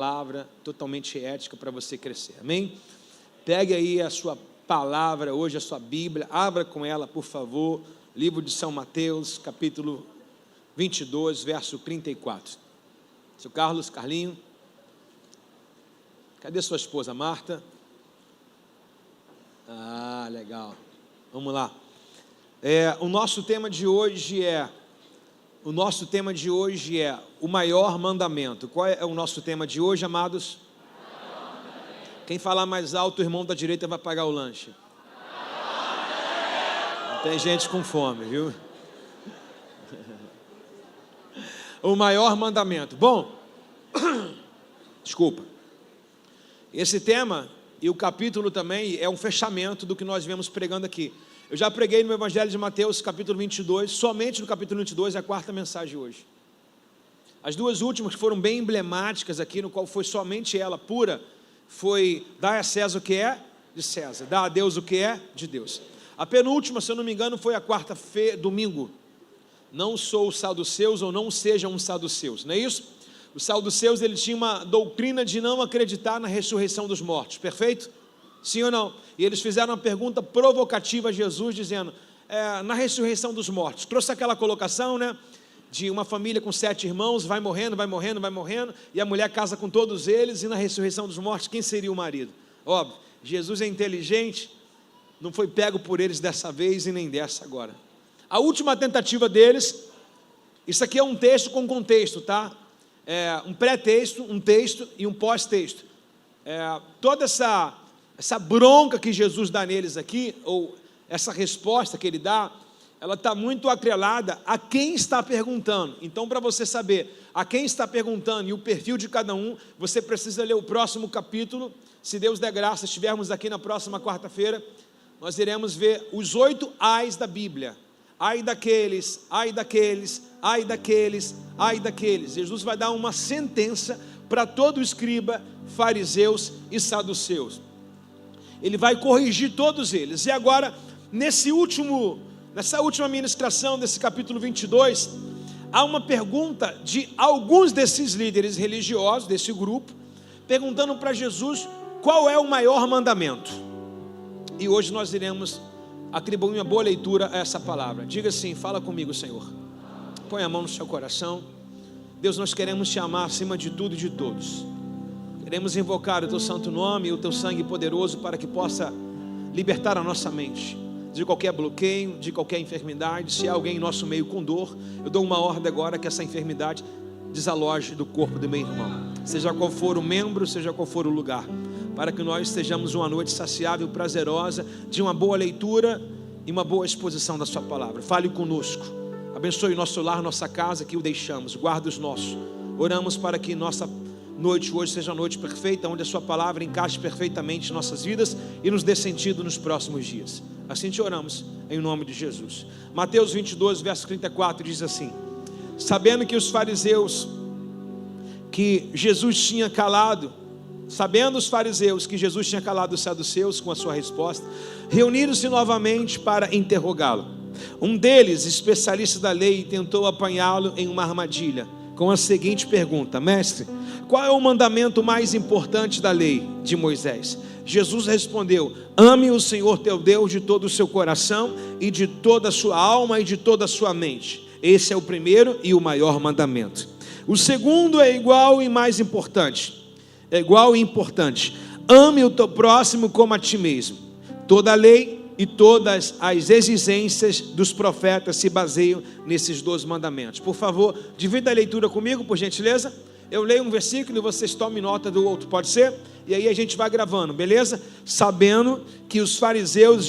palavra totalmente ética para você crescer, amém? Pegue aí a sua palavra hoje, a sua Bíblia, abra com ela, por favor, livro de São Mateus, capítulo 22, verso 34. Seu Carlinho, cadê sua esposa Marta? Ah, legal, vamos lá. O nosso tema de hoje é o maior mandamento. Qual é o nosso tema de hoje, amados? Quem falar mais alto, o irmão da direita vai pagar o lanche. Tem gente com fome, viu? O maior mandamento. Bom, desculpa. Esse tema e o capítulo também é um fechamento do que nós viemos pregando aqui. Eu já preguei no Evangelho de Mateus, capítulo 22, somente no capítulo 22 é a quarta mensagem hoje. As duas últimas que foram bem emblemáticas aqui, no qual foi somente ela pura, foi dar a César o que é de César, dar a Deus o que é de Deus. A penúltima, se eu não me engano, foi a quarta-feira, domingo. Não sou os saduceus ou não sejam os saduceus, não é isso? Os saduceus, ele tinha uma doutrina de não acreditar na ressurreição dos mortos, perfeito? Sim ou não? E eles fizeram uma pergunta provocativa a Jesus, dizendo, na ressurreição dos mortos, trouxe aquela colocação, né, de uma família com 7 irmãos, vai morrendo, e a mulher casa com todos eles, e na ressurreição dos mortos, quem seria o marido? Óbvio, Jesus é inteligente, não foi pego por eles dessa vez e nem dessa agora. A última tentativa deles, isso aqui é um texto com contexto, tá? Um pré-texto, um texto e um pós-texto. Toda essa bronca que Jesus dá neles aqui, ou essa resposta que ele dá, ela está muito atrelada a quem está perguntando. Então, para você saber a quem está perguntando e o perfil de cada um, você precisa ler o próximo capítulo. Se Deus der graça, estivermos aqui na próxima quarta-feira, nós iremos ver os 8 ais da Bíblia. Ai daqueles, ai daqueles, ai daqueles, ai daqueles. Jesus vai dar uma sentença para todo escriba, fariseus e saduceus. Ele vai corrigir todos eles. E agora, nessa última ministração desse capítulo 22, há uma pergunta de alguns desses líderes religiosos, desse grupo, perguntando para Jesus qual é o maior mandamento. E hoje nós iremos atribuir uma boa leitura a essa palavra. Diga assim, fala comigo, Senhor. Põe a mão no seu coração. Deus, nós queremos te amar acima de tudo e de todos. Queremos invocar o teu santo nome e o teu sangue poderoso para que possa libertar a nossa mente de qualquer bloqueio, de qualquer enfermidade. Se há alguém em nosso meio com dor, eu dou uma ordem agora que essa enfermidade desaloje do corpo do meu irmão, seja qual for o membro, seja qual for o lugar, para que nós estejamos uma noite saciável, prazerosa, de uma boa leitura e uma boa exposição da sua palavra. Fale conosco, abençoe o nosso lar, nossa casa, que o deixamos, guarda os nossos. Oramos para que nossa noite hoje seja uma noite perfeita, onde a sua palavra encaixe perfeitamente em nossas vidas e nos dê sentido nos próximos dias. Assim te oramos, em nome de Jesus. Mateus 22, verso 34 diz assim: sabendo os fariseus que Jesus tinha calado os saduceus com a sua resposta, reuniram-se novamente para interrogá-lo. Um deles, especialista da lei, tentou apanhá-lo em uma armadilha com a seguinte pergunta: mestre, qual é o mandamento mais importante da lei de Moisés? Jesus respondeu: ame o Senhor teu Deus de todo o seu coração e de toda a sua alma e de toda a sua mente. Esse é o primeiro e o maior mandamento. O segundo é igual e importante. Ame o teu próximo como a ti mesmo. Toda a lei e todas as exigências dos profetas se baseiam nesses 2 mandamentos. Por favor, divida a leitura comigo, por gentileza. Eu leio um versículo e vocês tomem nota do outro, pode ser? E aí a gente vai gravando, beleza? Sabendo os fariseus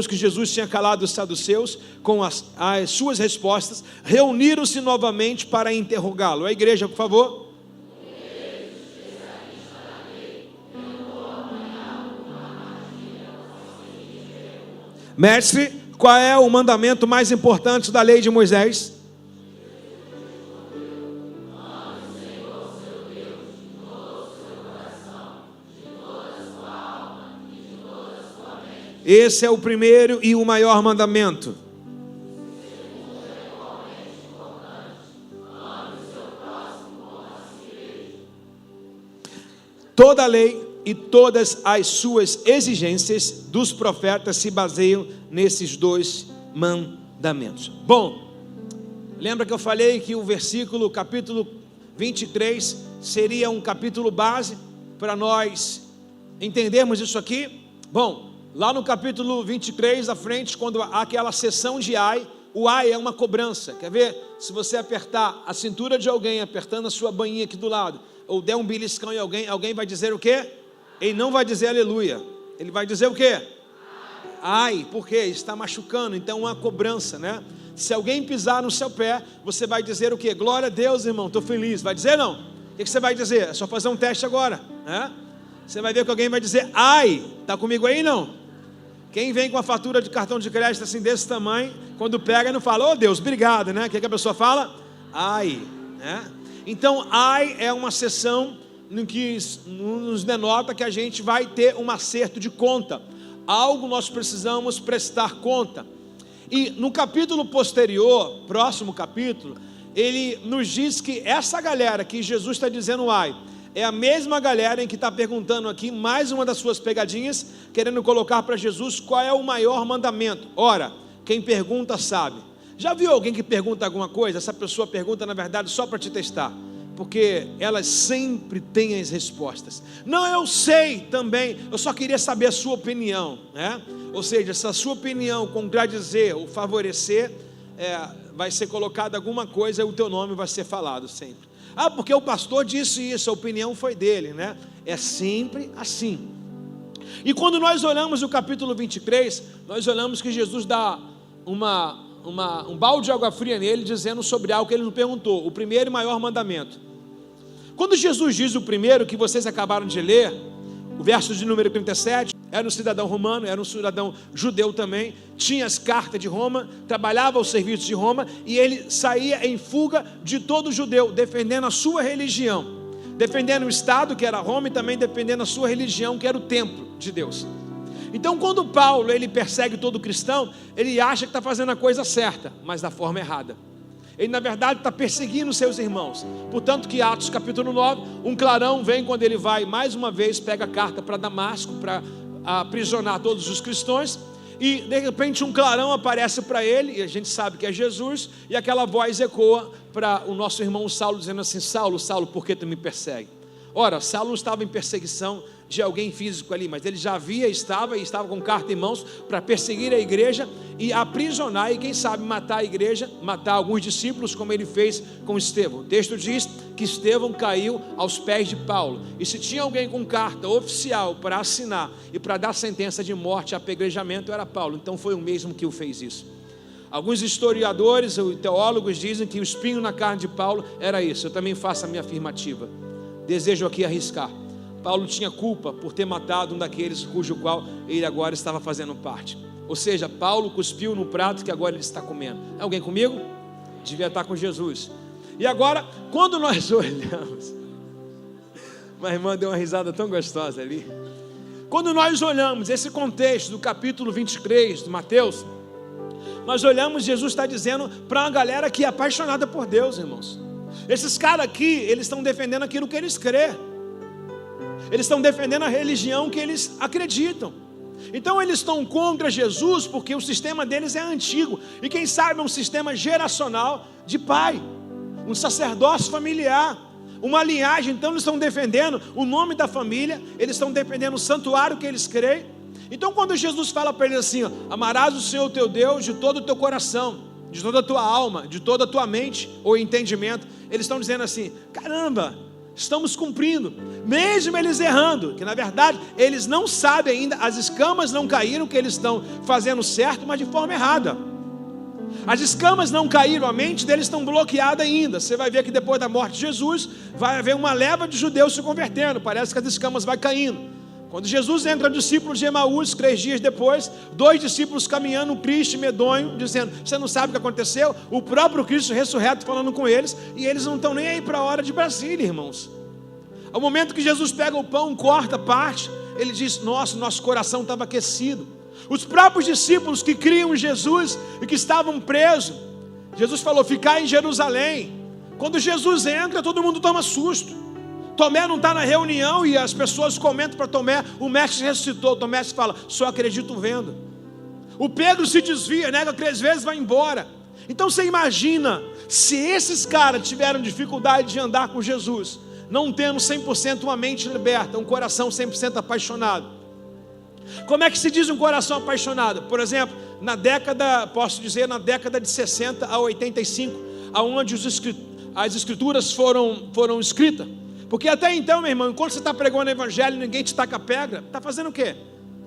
que Jesus tinha calado os saduceus com as suas respostas, reuniram-se novamente para interrogá-lo. A igreja, por favor. Mestre, qual é o mandamento mais importante da lei de Moisés? Esse é o primeiro e o maior mandamento. Toda a lei e todas as suas exigências dos profetas se baseiam nesses 2 mandamentos. Bom, lembra que eu falei que o capítulo 23, seria um capítulo base para nós entendermos isso aqui? Bom, lá no capítulo 23, à frente, quando há aquela sessão de ai, o ai é uma cobrança. Quer ver? Se você apertar a cintura de alguém, apertando a sua bainha aqui do lado, ou der um beliscão em alguém vai dizer o quê? Ele não vai dizer aleluia, ele vai dizer o quê? Ai, por quê? Está machucando, então uma cobrança, né? Se alguém pisar no seu pé, você vai dizer o quê? Glória a Deus, irmão, estou feliz. Vai dizer não? O que você vai dizer? É só fazer um teste agora, né? Você vai ver que alguém vai dizer ai. Está comigo aí, não? Quem vem com a fatura de cartão de crédito assim desse tamanho, quando pega não fala, oh Deus, obrigado, né? O que a pessoa fala? Ai, né? Então ai é uma sessão no que nos denota que a gente vai ter um acerto de conta. Algo nós precisamos prestar conta. E no capítulo posterior, próximo capítulo, ele nos diz que essa galera que Jesus está dizendo ai, é a mesma galera em que está perguntando aqui, mais uma das suas pegadinhas, querendo colocar para Jesus qual é o maior mandamento. Ora, quem pergunta sabe. Já viu alguém que pergunta alguma coisa? Essa pessoa pergunta na verdade só para te testar, porque elas sempre têm as respostas. Não, eu sei também, eu só queria saber a sua opinião, né? Ou seja, se a sua opinião contradizer ou favorecer, vai ser colocado alguma coisa e o teu nome vai ser falado sempre. Ah, porque o pastor disse isso, a opinião foi dele, né? É sempre assim. E quando nós olhamos o capítulo 23, nós olhamos que Jesus dá um balde de água fria nele, dizendo sobre algo que ele nos perguntou, o primeiro e maior mandamento. Quando Jesus diz o primeiro, que vocês acabaram de ler, o verso de número 37, era um cidadão romano, era um cidadão judeu também, tinha as cartas de Roma, trabalhava ao serviço de Roma, e ele saía em fuga de todo judeu, defendendo a sua religião, defendendo o Estado, que era Roma, e também defendendo a sua religião, que era o templo de Deus. Então quando Paulo, ele persegue todo cristão, ele acha que está fazendo a coisa certa, mas da forma errada. Ele na verdade está perseguindo seus irmãos. Portanto que Atos capítulo 9, um clarão vem quando ele vai, mais uma vez, pega a carta para Damasco, para aprisionar todos os cristãos, e de repente um clarão aparece para ele, e a gente sabe que é Jesus, e aquela voz ecoa para o nosso irmão Saulo, dizendo assim: Saulo, Saulo, por que tu me persegue? Ora, Saulo não estava em perseguição de alguém físico ali, mas ele já estava com carta em mãos para perseguir a igreja e aprisionar, e quem sabe matar a igreja, matar alguns discípulos, como ele fez com Estevão. O texto diz que Estevão caiu aos pés de Paulo, e se tinha alguém com carta oficial para assinar e para dar sentença de morte, apedrejamento, era Paulo. Então foi o mesmo que o fez isso. Alguns historiadores ou teólogos dizem que o espinho na carne de Paulo era isso. Eu também faço a minha afirmativa. Desejo aqui arriscar. Paulo tinha culpa por ter matado um daqueles cujo qual ele agora estava fazendo parte. Ou seja, Paulo cuspiu no prato que agora ele está comendo. É alguém comigo? Devia estar com Jesus. E agora, quando nós olhamos, minha irmã deu uma risada tão gostosa ali. Quando nós olhamos esse contexto do capítulo 23 de Mateus, nós olhamos, Jesus está dizendo para uma galera que é apaixonada por Deus, irmãos. Esses caras aqui, eles estão defendendo aquilo que eles crêem. Eles estão defendendo a religião que eles acreditam. Então eles estão contra Jesus porque o sistema deles é antigo. E quem sabe é um sistema geracional de pai, um sacerdócio familiar, uma linhagem. Então eles estão defendendo o nome da família, eles estão defendendo o santuário que eles creem. Então quando Jesus fala para eles assim, ó, amarás o Senhor teu Deus de todo o teu coração, de toda a tua alma, de toda a tua mente ou entendimento, eles estão dizendo assim: caramba, estamos cumprindo, mesmo eles errando, que na verdade eles não sabem ainda, as escamas não caíram, que eles estão fazendo certo, mas de forma errada. As escamas não caíram, a mente deles estão bloqueada ainda. Você vai ver que depois da morte de Jesus, vai haver uma leva de judeus se convertendo, parece que as escamas vai caindo. Quando Jesus entra discípulo de Emaús, 3 dias depois, 2 discípulos caminhando, triste, medonho, dizendo: você não sabe o que aconteceu? O próprio Cristo ressurreto falando com eles, e eles não estão nem aí para a hora de Brasília, irmãos. Ao momento que Jesus pega o pão, corta parte, ele diz: nosso coração estava aquecido. Os próprios discípulos que criam em Jesus e que estavam presos, Jesus falou: ficai em Jerusalém. Quando Jesus entra, todo mundo toma susto. Tomé não está na reunião e as pessoas comentam para Tomé: o mestre ressuscitou. Tomé se fala: só acredito vendo. O Pedro se desvia, nega 3 vezes, vai embora. Então você imagina, se esses caras tiveram dificuldade de andar com Jesus, não tendo 100% uma mente liberta, um coração 100% apaixonado. Como é que se diz um coração apaixonado? Por exemplo, na década de 60 a 85, aonde as escrituras foram escritas. Porque até então, meu irmão, enquanto você está pregando o evangelho, ninguém te taca pedra, está fazendo o quê?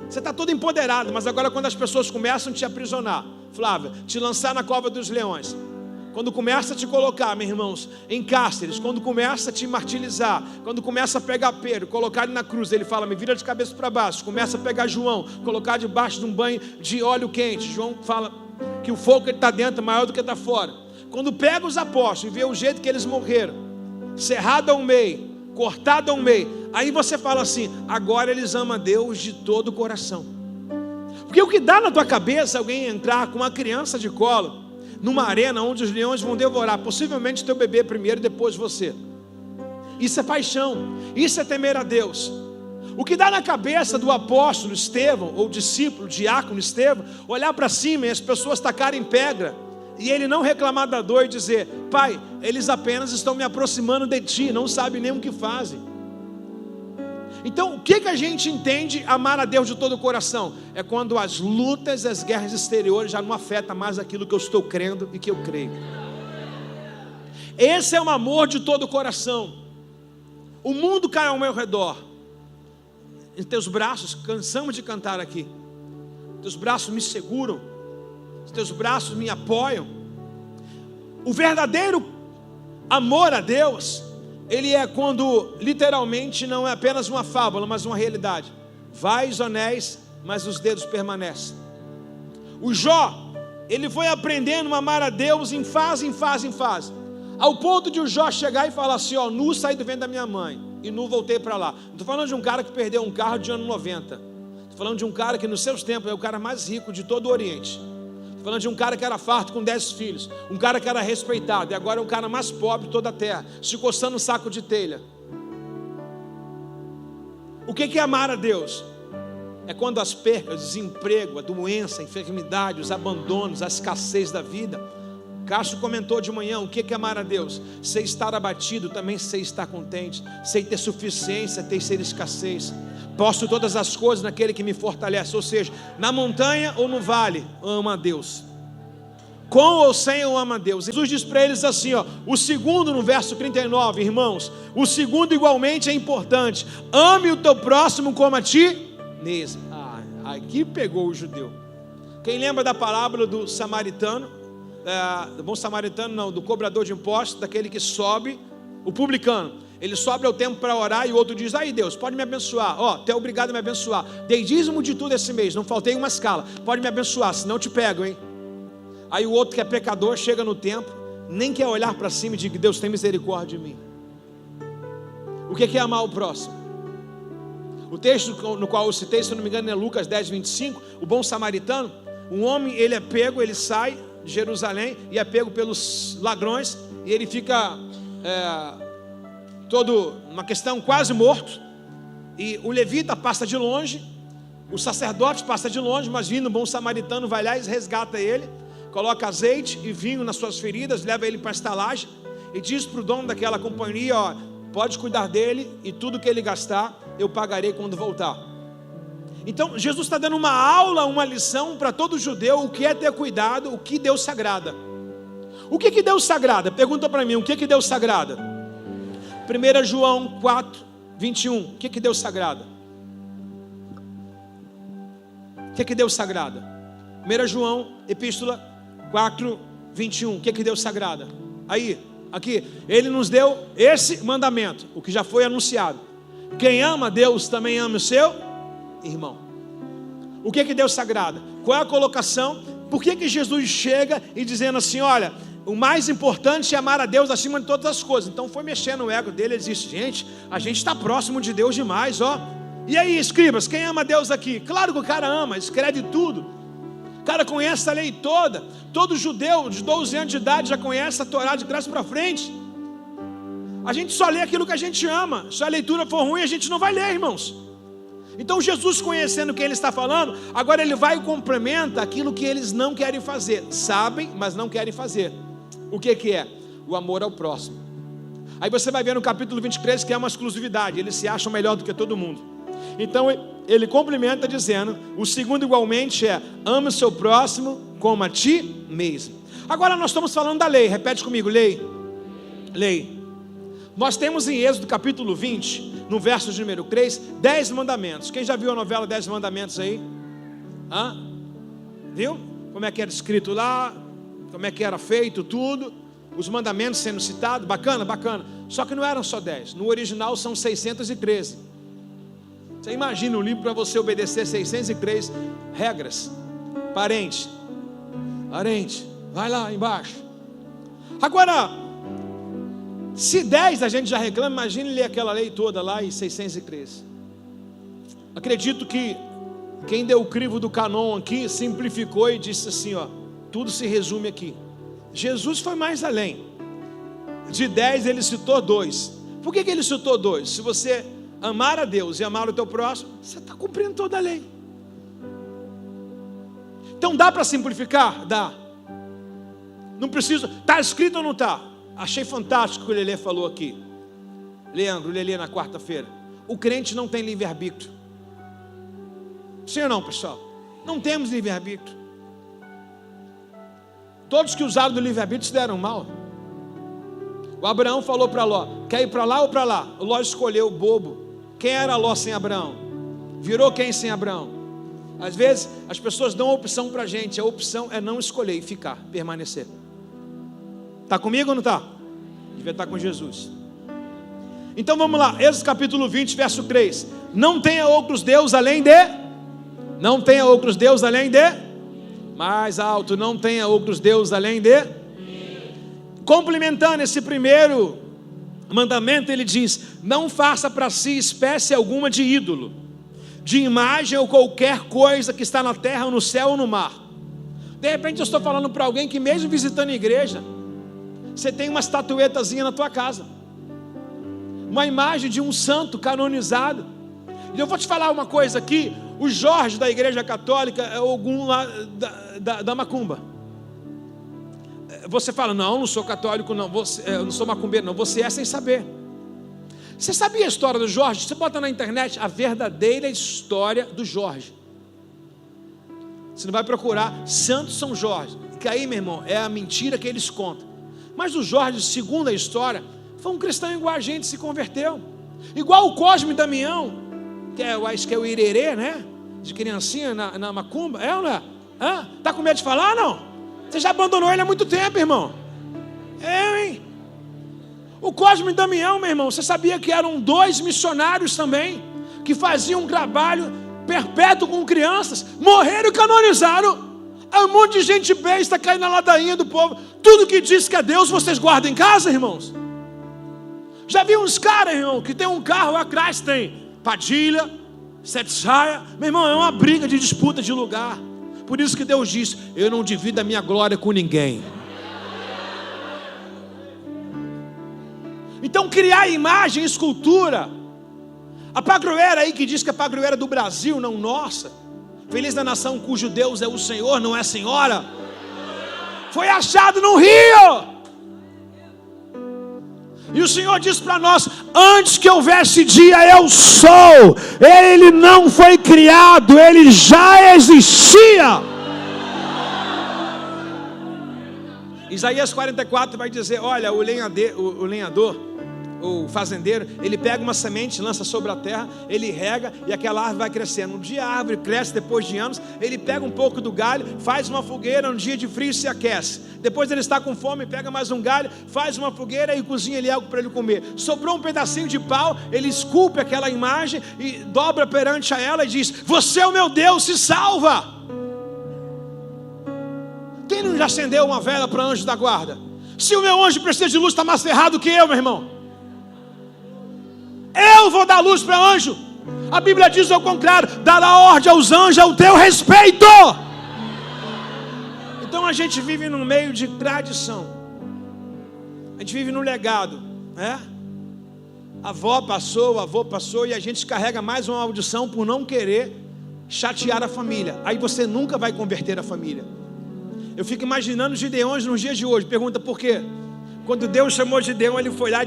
Você está todo empoderado. Mas agora, quando as pessoas começam a te aprisionar, Flávia, te lançar na cova dos leões, quando começa a te colocar, meus irmãos, em cárceres, quando começa a te martirizar, quando começa a pegar Pedro, colocar ele na cruz, ele fala: me vira de cabeça para baixo. Começa a pegar João, colocar debaixo de um banho de óleo quente. João fala que o fogo que está dentro é maior do que está fora. Quando pega os apóstolos e vê o jeito que eles morreram, cerrado ao meio, cortado ao meio, aí você fala assim: agora eles amam a Deus de todo o coração. Porque o que dá na tua cabeça alguém entrar com uma criança de colo numa arena onde os leões vão devorar, possivelmente teu bebê primeiro, depois você? Isso é paixão, isso é temer a Deus. O que dá na cabeça do apóstolo Estevão, ou discípulo, diácono Estevão, olhar para cima e as pessoas tacarem pedra, e ele não reclamar da dor e dizer: pai, eles apenas estão me aproximando de ti, não sabem nem o que fazem. Então, o que a gente entende amar a Deus de todo o coração? É quando as lutas, as guerras exteriores já não afetam mais aquilo que eu estou crendo e que eu creio. Esse é um amor de todo o coração. O mundo cai ao meu redor, em teus braços, cansamos de cantar aqui, teus braços me seguram, os teus braços me apoiam. O verdadeiro amor a Deus, ele é quando literalmente não é apenas uma fábula, mas uma realidade. Vais, anéis, mas os dedos permanecem. O Jó, ele foi aprendendo a amar a Deus em fase, ao ponto de o Jó chegar e falar assim: ó, nu saí do ventre da minha mãe e nu voltei para lá. Não estou falando de um cara que perdeu um carro de ano 90. Estou falando de um cara que nos seus tempos é o cara mais rico de todo o Oriente. Falando de um cara que era farto com 10 filhos, um cara que era respeitado, e agora é o cara mais pobre de toda a terra, se coçando um saco de telha. O que é amar a Deus? É quando as percas, o desemprego, a doença, a enfermidade, os abandonos, a escassez da vida. Cássio comentou de manhã: o que é amar a Deus? Sei estar abatido, também sei estar contente. Sei ter suficiência, ter ser escassez. Posso todas as coisas naquele que me fortalece. Ou seja, na montanha ou no vale, amo a Deus. Com ou sem, eu amo a Deus. Jesus diz para eles assim, ó, o segundo no verso 39, irmãos, o segundo igualmente é importante: ame o teu próximo como a ti mesmo. Aqui pegou o judeu. Quem lembra da parábola do samaritano? Do bom samaritano não, do cobrador de impostos, daquele que sobe, o publicano. Ele sobe ao templo para orar e o outro diz: aí Deus, pode me abençoar, ó, tu é obrigado a me abençoar, dei dízimo de tudo esse mês, não faltei uma escala, pode me abençoar, senão eu te pego, hein? Aí o outro que é pecador chega no templo, nem quer olhar para cima e diz: Deus, tem misericórdia de mim. O que é amar o próximo? O texto no qual eu citei, se não me engano é Lucas 10, 25, o bom samaritano, um homem, ele é pego, ele sai de Jerusalém e é pego pelos ladrões, e ele fica todo uma questão quase morto, e o levita passa de longe, o sacerdote passa de longe, mas vindo um bom samaritano vai lá e resgata ele, coloca azeite e vinho nas suas feridas, leva ele para a estalagem e diz para o dono daquela companhia: ó, pode cuidar dele e tudo que ele gastar eu pagarei quando voltar. Então Jesus está dando uma aula, uma lição para todo judeu, o que é ter cuidado, o que Deus sagrada. O que Deus sagrada? Pergunta para mim, o que Deus sagrada? 1 João 4, 21, o que Deus sagrada? O que Deus sagrada? 1 João, epístola 4, 21, o que Deus sagrada? Aí, aqui, Ele nos deu esse mandamento, o que já foi anunciado: quem ama Deus também ama o seu irmão. O que Deus sagrada? Qual é a colocação? Por que Jesus chega e dizendo assim: olha, o mais importante é amar a Deus acima de todas as coisas? Então foi mexendo no ego dele, ele disse: gente, a gente está próximo de Deus demais, ó. E aí, escribas, quem ama Deus aqui? Claro que o cara ama, escreve tudo. O cara conhece a lei toda. Todo judeu de 12 anos de idade já conhece a Torá de trás para frente. A gente só lê aquilo que a gente ama. Se a leitura for ruim, a gente não vai ler, irmãos. Então Jesus, conhecendo o que ele está falando, agora ele vai e complementa aquilo que eles não querem fazer. Sabem, mas não querem fazer. O que é? O amor ao próximo. Aí você vai ver no capítulo 23 que é uma exclusividade. Eles se acham melhor do que todo mundo. Então ele complementa dizendo, o segundo igualmente é: ama o seu próximo como a ti mesmo. Agora nós estamos falando da lei. Repete comigo, lei. Lei. Nós temos em Êxodo capítulo 20, no verso de número 3, 10 mandamentos. Quem já viu a novela 10 mandamentos aí? Hã? Viu? Como é que era escrito lá, como é que era feito tudo, os mandamentos sendo citados, bacana, bacana. Só que não eram só 10, no original são 613. Você imagina um livro para você obedecer 603 regras. Parente, vai lá embaixo. Agora, se 10 a gente já reclama, imagine ler aquela lei toda lá em 613. Acredito que quem deu o crivo do canon aqui simplificou e disse assim, ó, tudo se resume aqui. Jesus foi mais além. De 10 ele citou 2. Por que ele citou 2? Se você amar a Deus e amar o teu próximo, você está cumprindo toda a lei. Então dá para simplificar? Dá. Não precisa, está escrito ou não está? Achei fantástico o que o Lelê falou aqui. Leandro, o Lelê na quarta-feira. O crente não tem livre-arbítrio. Sim ou não, pessoal? Não temos livre-arbítrio. Todos que usaram do livre-arbítrio se deram mal. O Abraão falou para Ló, quer ir para lá ou para lá? O Ló escolheu o bobo. Quem era Ló sem Abraão? Virou quem sem Abraão? Às vezes as pessoas dão a opção para a gente. A opção é não escolher e ficar, permanecer. Está comigo ou não está? Devia estar com Jesus. Então vamos lá, Êxodo capítulo 20, verso 3. Não tenha outros deuses além de... Não tenha outros deuses além de... Mais alto, não tenha outros deuses além de... Complementando esse primeiro mandamento, ele diz: não faça para si espécie alguma de ídolo, de imagem ou qualquer coisa que está na terra, ou no céu ou no mar. De repente eu estou falando para alguém que mesmo visitando a igreja, você tem uma estatuetazinha na tua casa, uma imagem de um santo canonizado. E eu vou te falar uma coisa aqui: o Jorge da igreja católica é algum lá da macumba. Você fala, não sou católico não, eu não sou macumbeiro não, você é sem saber. Você sabia a história do Jorge? Você bota na internet a verdadeira história do Jorge. Você não vai procurar Santo São Jorge, que aí, meu irmão, é a mentira que eles contam. Mas o Jorge, segundo a história, foi um cristão igual a gente, se converteu. Igual o Cosme e Damião, que acho que é o Irerê, né? De criancinha na macumba, é ou não é? Está com medo de falar, não? Você já abandonou ele há muito tempo, irmão. Hein? O Cosme e Damião, meu irmão, você sabia que eram 2 missionários também, que faziam um trabalho perpétuo com crianças, morreram e canonizaram. Um monte de gente besta caindo na ladainha do povo. Tudo que diz que é Deus, vocês guardam em casa, irmãos. Já vi uns caras, irmão, que tem um carro atrás, tem Padilha, Sete Saia. Meu irmão, é uma briga de disputa de lugar. Por isso que Deus diz: eu não divido a minha glória com ninguém. Então criar imagem, escultura. A padroeira aí que diz que é a padroeira do Brasil, não nossa. Feliz da nação cujo Deus é o Senhor, não é a senhora. Foi achado no rio. E o Senhor diz para nós: antes que houvesse dia, eu sou. Ele não foi criado, ele já existia. Isaías 44 vai dizer: olha, o lenhador, o fazendeiro, ele pega uma semente, lança sobre a terra, ele rega e aquela árvore vai crescendo. Um dia a árvore cresce depois de anos, ele pega um pouco do galho, faz uma fogueira, um dia de frio se aquece. Depois ele está com fome, pega mais um galho, faz uma fogueira e cozinha ali algo para ele comer. Sobrou um pedacinho de pau, ele esculpe aquela imagem e dobra perante a ela e diz: você é o meu Deus, se salva. Quem não já acendeu uma vela para anjo da guarda? Se o meu anjo precisa de luz, está mais ferrado que eu, meu irmão. Eu vou dar luz para anjo. A Bíblia diz ao contrário: dará ordem aos anjos ao teu respeito. Então a gente vive no meio de tradição, a gente vive no legado, né? A avó passou, o avô passou, e a gente carrega mais uma maldição por não querer chatear a família. Aí você nunca vai converter a família. Eu fico imaginando os Gideões nos dias de hoje. Pergunta por quê? Quando Deus chamou Gideão, ele foi lá e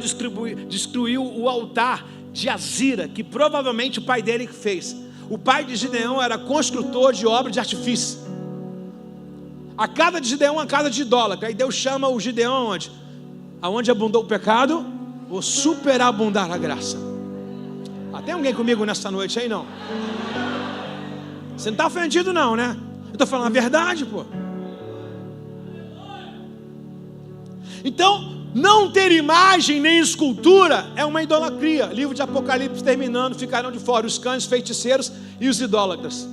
destruiu o altar de Azira, que provavelmente o pai dele fez. O pai de Gideão era construtor de obra de artifício. A casa de Gideão é uma casa de idólatra. Aí Deus chama o Gideão onde? Aonde abundou o pecado, vou superabundar a graça. Tem alguém comigo nessa noite aí, não? Você não está ofendido não, né? Eu estou falando a verdade, pô. Então, não ter imagem nem escultura é uma idolatria. Livro de Apocalipse terminando, ficarão de fora os cães, feiticeiros e os idólatras.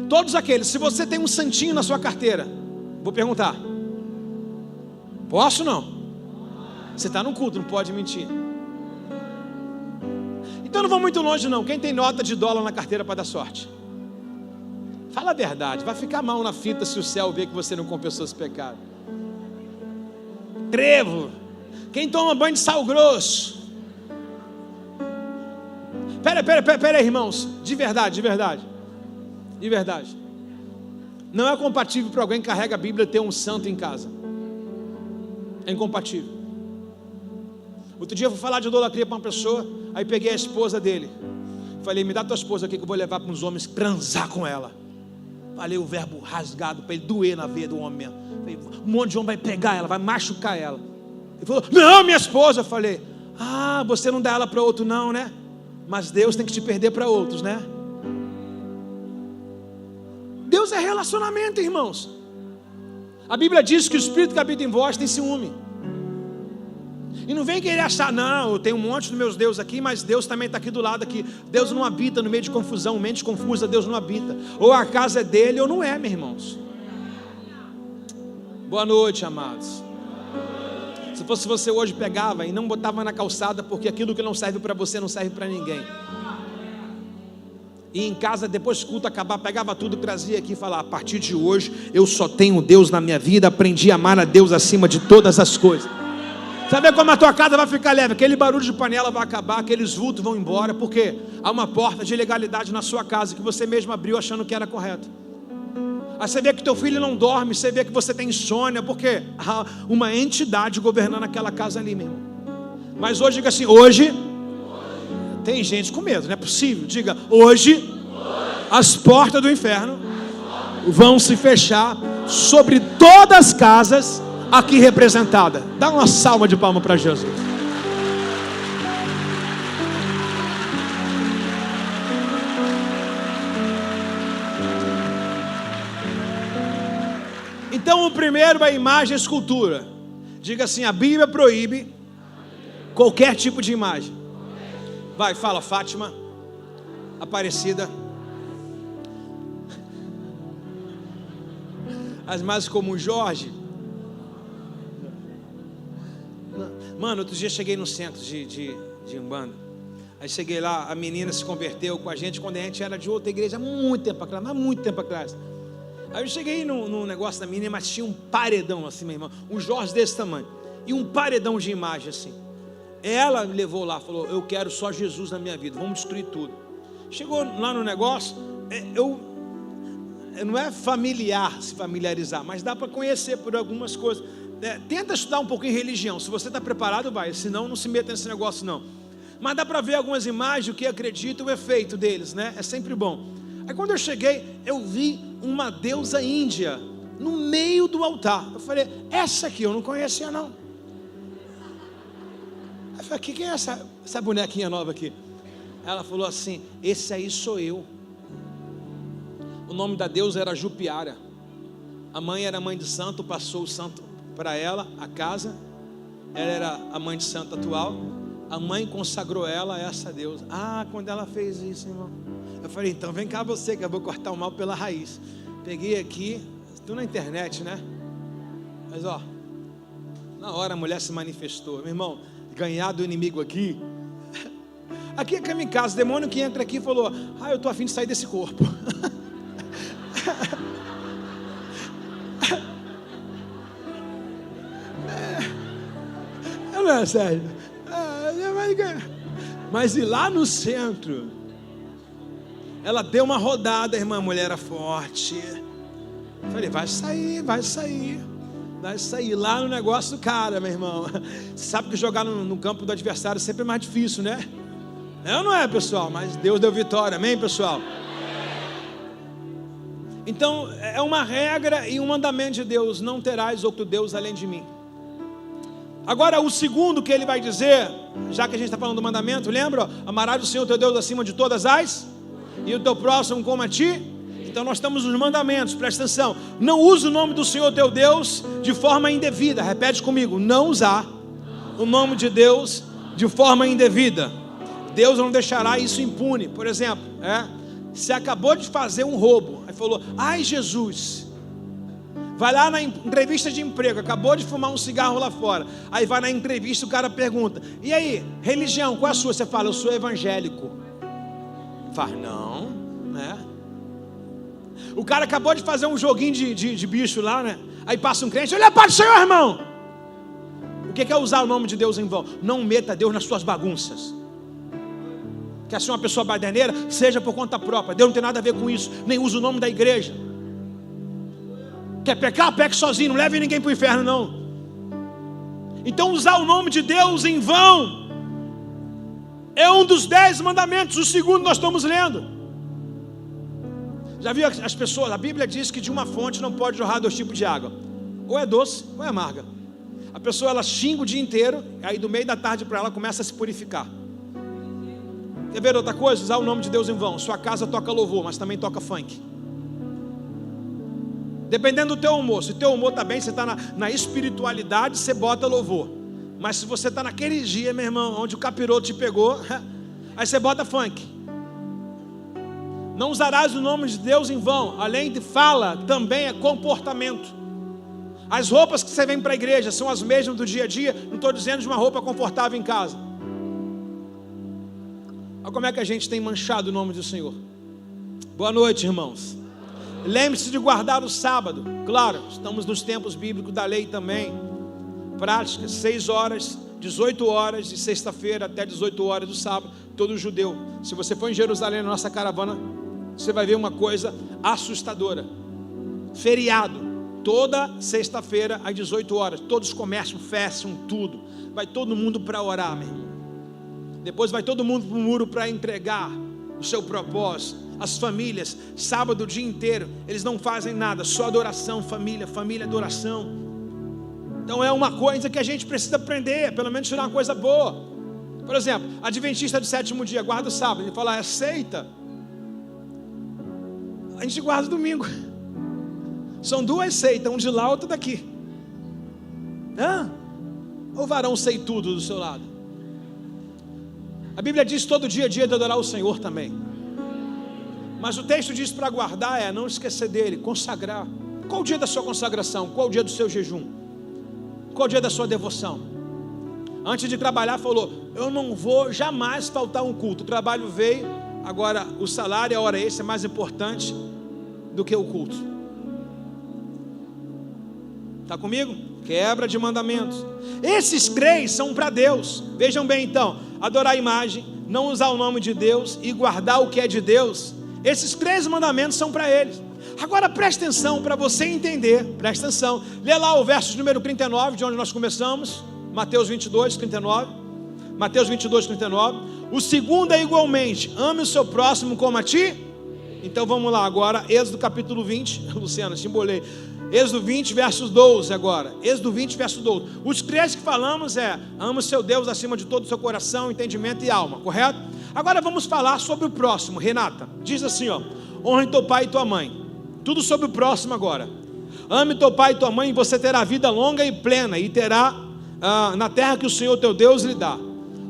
Todos aqueles. Se você tem um santinho na sua carteira, vou perguntar, posso não? Você está num culto, não pode mentir. Então não vou muito longe não. Quem tem nota de dólar na carteira para dar sorte? Fala a verdade. Vai ficar mal na fita se o céu ver que você não confessou esse pecado. Trevo. Quem toma banho de sal grosso? Pera aí, irmãos. De verdade. Não é compatível para alguém que carrega a Bíblia ter um santo em casa. É incompatível. Outro dia eu fui falar de idolatria para uma pessoa. Aí peguei a esposa dele. Falei, me dá tua esposa aqui que eu vou levar para uns homens transar com ela. Falei o verbo rasgado para ele doer na veia do homem mesmo. Falei, um monte de homem vai pegar ela, vai machucar ela. Ele falou, não, minha esposa. Eu falei, você não dá ela para outro não, né? Mas Deus tem que te perder para outros, né? Deus é relacionamento, irmãos. A Bíblia diz que o Espírito que habita em vós tem ciúme. E não vem querer achar, não, eu tenho um monte dos meus deuses aqui, mas Deus também está aqui do lado aqui. Deus não habita no meio de confusão, mente confusa, Deus não habita. Ou a casa é dele ou não é, meus irmãos. Boa noite, amados. Se fosse você hoje, pegava e não botava na calçada, porque aquilo que não serve para você não serve para ninguém. E em casa, depois que o culto acabar, pegava tudo, trazia aqui e falava, a partir de hoje, eu só tenho Deus na minha vida, aprendi a amar a Deus acima de todas as coisas. Sabe como a tua casa vai ficar leve? Aquele barulho de panela vai acabar, aqueles vultos vão embora, porque há uma porta de ilegalidade na sua casa, que você mesmo abriu achando que era correto. Aí você vê que teu filho não dorme, você vê que você tem insônia, porque há uma entidade governando aquela casa ali, meu irmão. Mas hoje diga assim, hoje, tem gente com medo, não é possível. Diga, hoje as portas do inferno vão se fechar sobre todas as casas aqui representadas. Dá uma salva de palmas para Jesus. Então o primeiro é a imagem e a escultura. Diga assim, a Bíblia proíbe qualquer tipo de imagem. Vai, fala, Fátima, Aparecida. As mais como Jorge. Mano, outro dia cheguei no centro de Umbanda. Aí cheguei lá, a menina se converteu com a gente quando a gente era de outra igreja, há muito tempo atrás. Aí eu cheguei no negócio da menina, mas tinha um paredão assim, meu irmão, um Jorge desse tamanho, e um paredão de imagem assim. Ela me levou lá, falou, eu quero só Jesus na minha vida, vamos destruir tudo. Chegou lá no negócio, não é se familiarizar, mas dá para conhecer por algumas coisas. Tenta estudar um pouquinho religião, se você está preparado vai, senão não se meta nesse negócio não. Mas dá para ver algumas imagens, o que acredita, o efeito deles, né? É sempre bom. Aí quando eu cheguei, eu vi uma deusa índia no meio do altar. Eu falei, essa aqui eu não conhecia não. Eu falei, que é essa bonequinha nova aqui? Ela falou assim, esse aí sou eu. O nome da deusa era Jupiara. A mãe era mãe de santo, passou o santo para ela, a casa. Ela era a mãe de santo atual. A mãe consagrou ela a essa deusa. Quando ela fez isso, irmão, eu falei, então vem cá você, que eu vou cortar o mal pela raiz. Peguei aqui, estou na internet, né? Mas ó, na hora a mulher se manifestou. Meu irmão, ganhar do inimigo aqui. Aqui é kamikaze, o demônio que entra aqui falou, eu estou a fim de sair desse corpo. Não é sério. Mas e lá no centro, ela deu uma rodada, irmã, a mulher era forte. Falei, vai sair. Lá no negócio do cara, meu irmão. Você sabe que jogar no campo do adversário sempre é mais difícil, né? É ou não é, pessoal? Mas Deus deu vitória, amém, pessoal? Então, é uma regra e um mandamento de Deus: não terás outro Deus além de mim. Agora, o segundo que ele vai dizer, já que a gente está falando do mandamento, lembra? Amarás o Senhor teu Deus acima de todas as, e o teu próximo como a ti. Então nós estamos nos mandamentos, presta atenção. Não use o nome do Senhor teu Deus de forma indevida. Repete comigo: não usar o nome de Deus de forma indevida. Deus não deixará isso impune. Por exemplo, você acabou de fazer um roubo, aí falou: ai Jesus. Vai lá na entrevista de emprego, acabou de fumar um cigarro lá fora. Aí vai na entrevista, o cara pergunta: e aí, religião, qual é a sua? Você fala: eu sou evangélico. Faz não, né? O cara acabou de fazer um joguinho de bicho lá, né? Aí passa um crente: olha a paz do Senhor, irmão. O que é usar o nome de Deus em vão? Não meta Deus nas suas bagunças. Quer ser uma pessoa baderneira? Seja por conta própria. Deus não tem nada a ver com isso. Nem usa o nome da igreja. Quer pecar? Peque sozinho. Não leve ninguém para o inferno, não. Então usar o nome de Deus em vão é um dos 10 mandamentos. O segundo nós estamos lendo. Já viu as pessoas? A Bíblia diz que de uma fonte não pode jorrar 2 tipos de água: ou é doce ou é amarga. A pessoa, ela xinga o dia inteiro, aí do meio da tarde para ela começa a se purificar. Quer ver outra coisa? Usar o nome de Deus em vão. Sua casa toca louvor, mas também toca funk. Dependendo do teu humor. Se o teu humor está bem, você está na espiritualidade, você bota louvor. Mas se você está naquele dia, meu irmão, onde o capiroto te pegou, aí você bota funk. Não usarás o nome de Deus em vão. Além de fala, também é comportamento. As roupas que você vem para a igreja são as mesmas do dia a dia. Não estou dizendo de uma roupa confortável em casa. Olha como é que a gente tem manchado o nome do Senhor. Boa noite, irmãos. Lembre-se de guardar o sábado. Claro, estamos nos tempos bíblicos da lei também. Prática, 6 horas, 18 horas de sexta-feira até 18 horas do sábado. Todo judeu. Se você for em Jerusalém na nossa caravana, você vai ver uma coisa assustadora. Feriado, toda sexta-feira às 18 horas. Todos os comércios fecham tudo. Vai todo mundo para orar, meu irmão. Depois vai todo mundo para o muro para entregar o seu propósito. As famílias, sábado o dia inteiro, eles não fazem nada, só adoração, família, adoração. Então é uma coisa que a gente precisa aprender, pelo menos tirar uma coisa boa. Por exemplo, adventista do 7º dia, guarda o sábado. Ele fala: é seita. A gente guarda o domingo. São 2 seitas, um de lá, outro daqui. Ou varão sei tudo do seu lado? A Bíblia diz todo dia é dia de adorar o Senhor também. Mas o texto diz para guardar não esquecer dele, consagrar. Qual o dia da sua consagração? Qual o dia do seu jejum? Qual o dia da sua devoção? Antes de trabalhar falou: eu não vou jamais faltar um culto. O trabalho veio, agora o salário, a hora extra é mais importante do que o culto. Está comigo? Quebra de mandamentos. Esses 3 são para Deus. Vejam bem então: adorar a imagem, não usar o nome de Deus e guardar o que é de Deus. Esses 3 mandamentos são para eles. Agora presta atenção para você entender. Presta atenção. Lê lá o verso número 39, de onde nós começamos. Mateus 22, 39. Mateus 22, 39. O segundo é igualmente: ame o seu próximo como a ti. Então vamos lá agora, Êxodo capítulo 20. Luciana, simbolei. Êxodo 20, versos 12 agora. Êxodo 20, verso 12. Os 3 que falamos ama o seu Deus acima de todo o seu coração, entendimento e alma, correto? Agora vamos falar sobre o próximo. Renata, diz assim, honre teu pai e tua mãe. Tudo sobre o próximo agora. Ame teu pai e tua mãe, e você terá vida longa e plena, e terá na terra que o Senhor teu Deus lhe dá.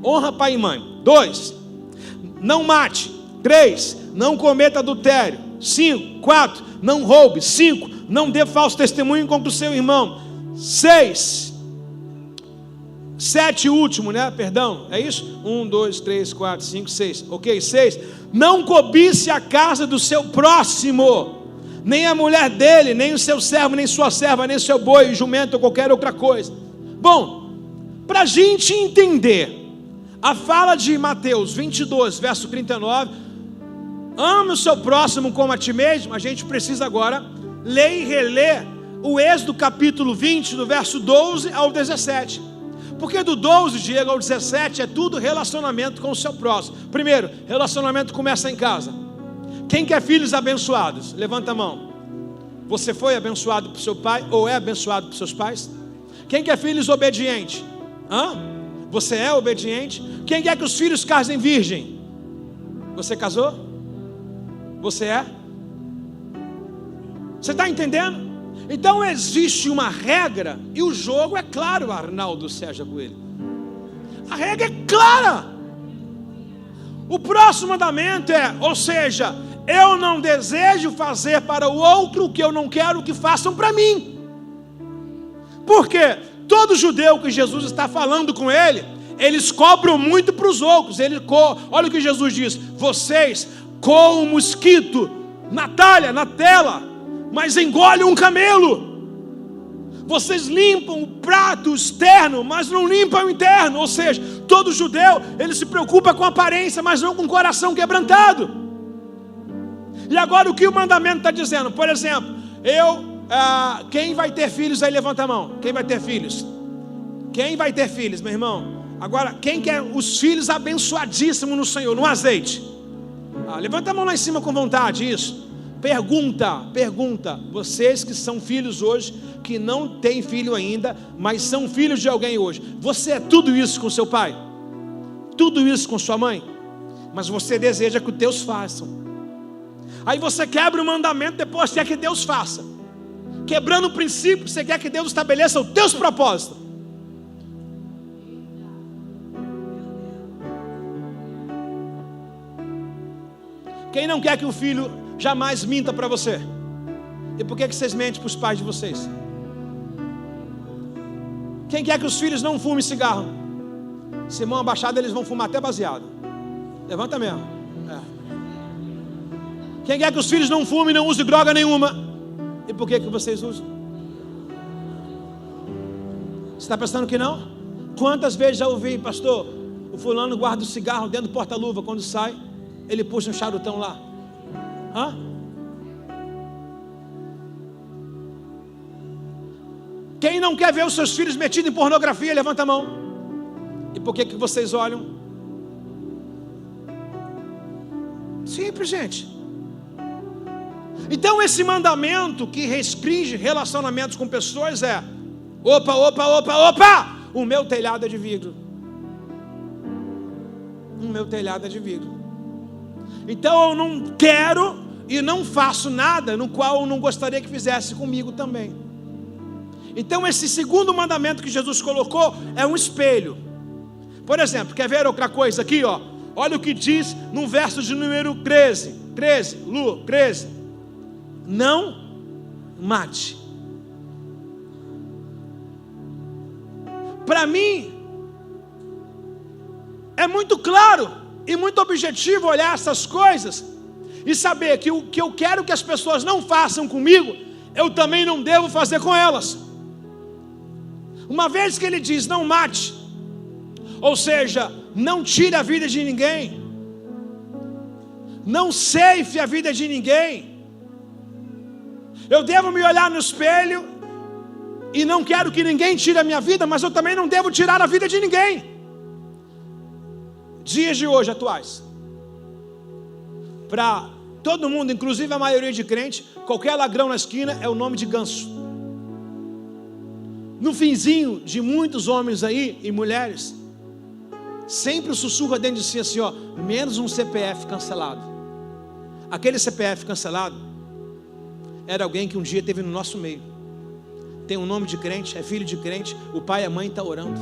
Honra pai e mãe. 2, não mate. 3, não cometa adultério. 5, 4, não roube. 5, não dê falso testemunho contra o seu irmão. 6, 7 último, né? Perdão, é isso? 1, 2, 3, 4, 5, 6. Ok, 6. Não cobice a casa do seu próximo, nem a mulher dele, nem o seu servo, nem sua serva, nem seu boi, jumento ou qualquer outra coisa. Bom, para a gente entender A fala de Mateus 22, verso 39, ame o seu próximo como a ti mesmo. A gente precisa agora ler e reler o Êxodo capítulo 20, do verso 12 ao 17. Porque do 12, Diego, ao 17 é tudo relacionamento com o seu próximo. Primeiro, relacionamento começa em casa. Quem quer filhos abençoados? Levanta a mão. Você foi abençoado por seu pai ou é abençoado por seus pais? Quem quer filhos obedientes? Você é obediente? Quem quer que os filhos casem virgem? Você casou? Você é? Você está entendendo? Então existe uma regra, e o jogo é claro, Arnaldo Sérgio Coelho. A regra é clara. O próximo mandamento é, ou seja, eu não desejo fazer para o outro o que eu não quero que façam para mim. Por quê? Todo judeu que Jesus está falando com ele, eles cobram muito para os outros. Olha o que Jesus diz: vocês coam um mosquito na talha, na tela, mas engolem um camelo. Vocês limpam o prato externo, mas não limpam o interno. Ou seja, todo judeu, ele se preocupa com a aparência, mas não com o coração quebrantado. E agora o que o mandamento está dizendo? Por exemplo, quem vai ter filhos aí, levanta a mão. Quem vai ter filhos? Quem vai ter filhos, meu irmão? Agora, quem quer os filhos abençoadíssimos no Senhor, no azeite? Levanta a mão lá em cima com vontade, isso. Pergunta, vocês que são filhos hoje, que não têm filho ainda, mas são filhos de alguém hoje. Você é tudo isso com seu pai? Tudo isso com sua mãe? Mas você deseja que os teus façam. Aí você quebra o mandamento, depois quer que Deus faça. Quebrando o princípio, você quer que Deus estabeleça os teus propósitos. Quem não quer que o filho jamais minta para você? E por que vocês mentem para os pais de vocês? Quem quer que os filhos não fumem cigarro? Se mão abaixada, eles vão fumar até baseado. Levanta mesmo. Quem quer que os filhos não fumem e não usem droga nenhuma? E por que vocês usam? Você está pensando que não? Quantas vezes já ouvi, pastor, o fulano guarda o cigarro dentro do porta-luva, quando sai, ele puxa um charutão lá. Quem não quer ver os seus filhos metidos em pornografia, levanta a mão. E por que vocês olham? Simples, gente. Então esse mandamento que restringe relacionamentos com pessoas é: opa, o meu telhado é de vidro. O meu telhado é de vidro. Então eu não quero e não faço nada no qual eu não gostaria que fizesse comigo também. Então esse segundo mandamento que Jesus colocou é um espelho. Por exemplo, quer ver outra coisa aqui? Olha o que diz no verso de número 13. 13. Não mate. Para mim é muito claro e muito objetivo olhar essas coisas e saber que o que eu quero que as pessoas não façam comigo, eu também não devo fazer com elas. Uma vez que ele diz não mate, ou seja, não tire a vida de ninguém, não ceife a vida de ninguém, eu devo me olhar no espelho e não quero que ninguém tire a minha vida, mas eu também não devo tirar a vida de ninguém. Dias de hoje atuais, para todo mundo, inclusive a maioria de crente, qualquer ladrão na esquina é o nome de ganso. No finzinho de muitos homens aí e mulheres, sempre sussurra dentro de si assim, menos um CPF cancelado. Aquele CPF cancelado era alguém que um dia esteve no nosso meio, tem um nome de crente, é filho de crente, o pai e a mãe estão orando.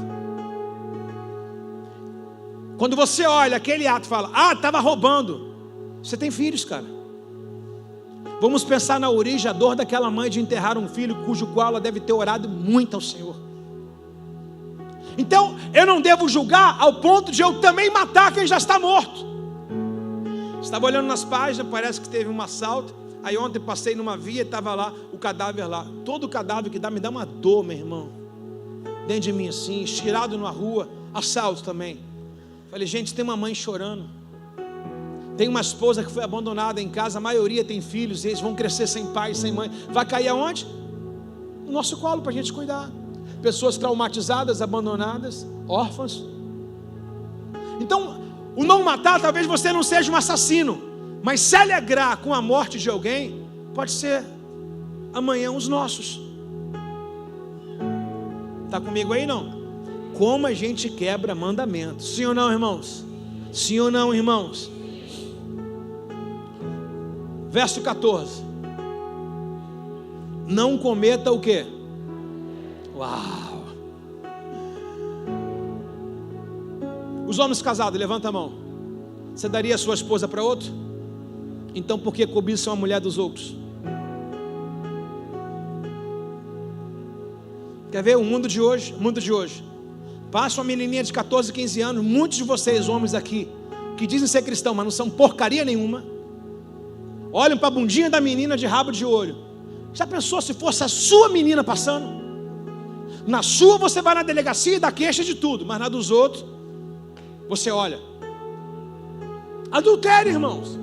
Quando você olha aquele ato e fala, estava roubando, você tem filhos, cara. Vamos pensar na origem, a dor daquela mãe de enterrar um filho, cujo qual ela deve ter orado muito ao Senhor. Então, eu não devo julgar ao ponto de eu também matar quem já está morto. Estava olhando nas páginas, parece que teve um assalto. Aí ontem passei numa via e estava lá o cadáver lá. Todo cadáver que me dá uma dor, meu irmão. Dentro de mim assim, estirado na rua, assalto também. Falei, gente, tem uma mãe chorando. Tem uma esposa que foi abandonada em casa. A maioria tem filhos e eles vão crescer sem pai, sem mãe. Vai cair aonde? No nosso colo para a gente cuidar. Pessoas traumatizadas, abandonadas, órfãs. Então, o não matar, talvez você não seja um assassino, mas se alegrar com a morte de alguém, pode ser amanhã os nossos. Está comigo aí não? Como a gente quebra mandamentos? Sim ou não, irmãos? Sim ou não, irmãos? Verso 14. Não cometa o quê? Uau! Os homens casados, levanta a mão. Você daria a sua esposa para outro? Então por que cobiçam a mulher dos outros? Quer ver o mundo de hoje? O mundo de hoje. Passa uma menininha de 14, 15 anos. Muitos de vocês, homens aqui, que dizem ser cristão, mas não são porcaria nenhuma, olham para a bundinha da menina de rabo de olho. Já pensou se fosse a sua menina passando? Na sua você vai na delegacia e dá queixa de tudo, mas na dos outros você olha. Adultério, irmãos.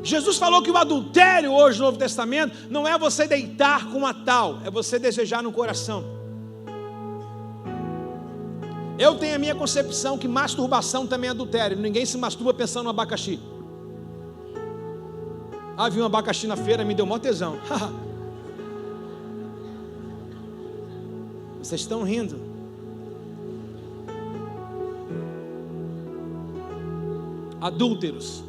Jesus falou que o adultério hoje no Novo Testamento não é você deitar com a tal, é você desejar no coração. Eu tenho a minha concepção que masturbação também é adultério. Ninguém se masturba pensando no abacaxi. Ah, vi um abacaxi na feira, me deu mó tesão. Vocês estão rindo. Adúlteros,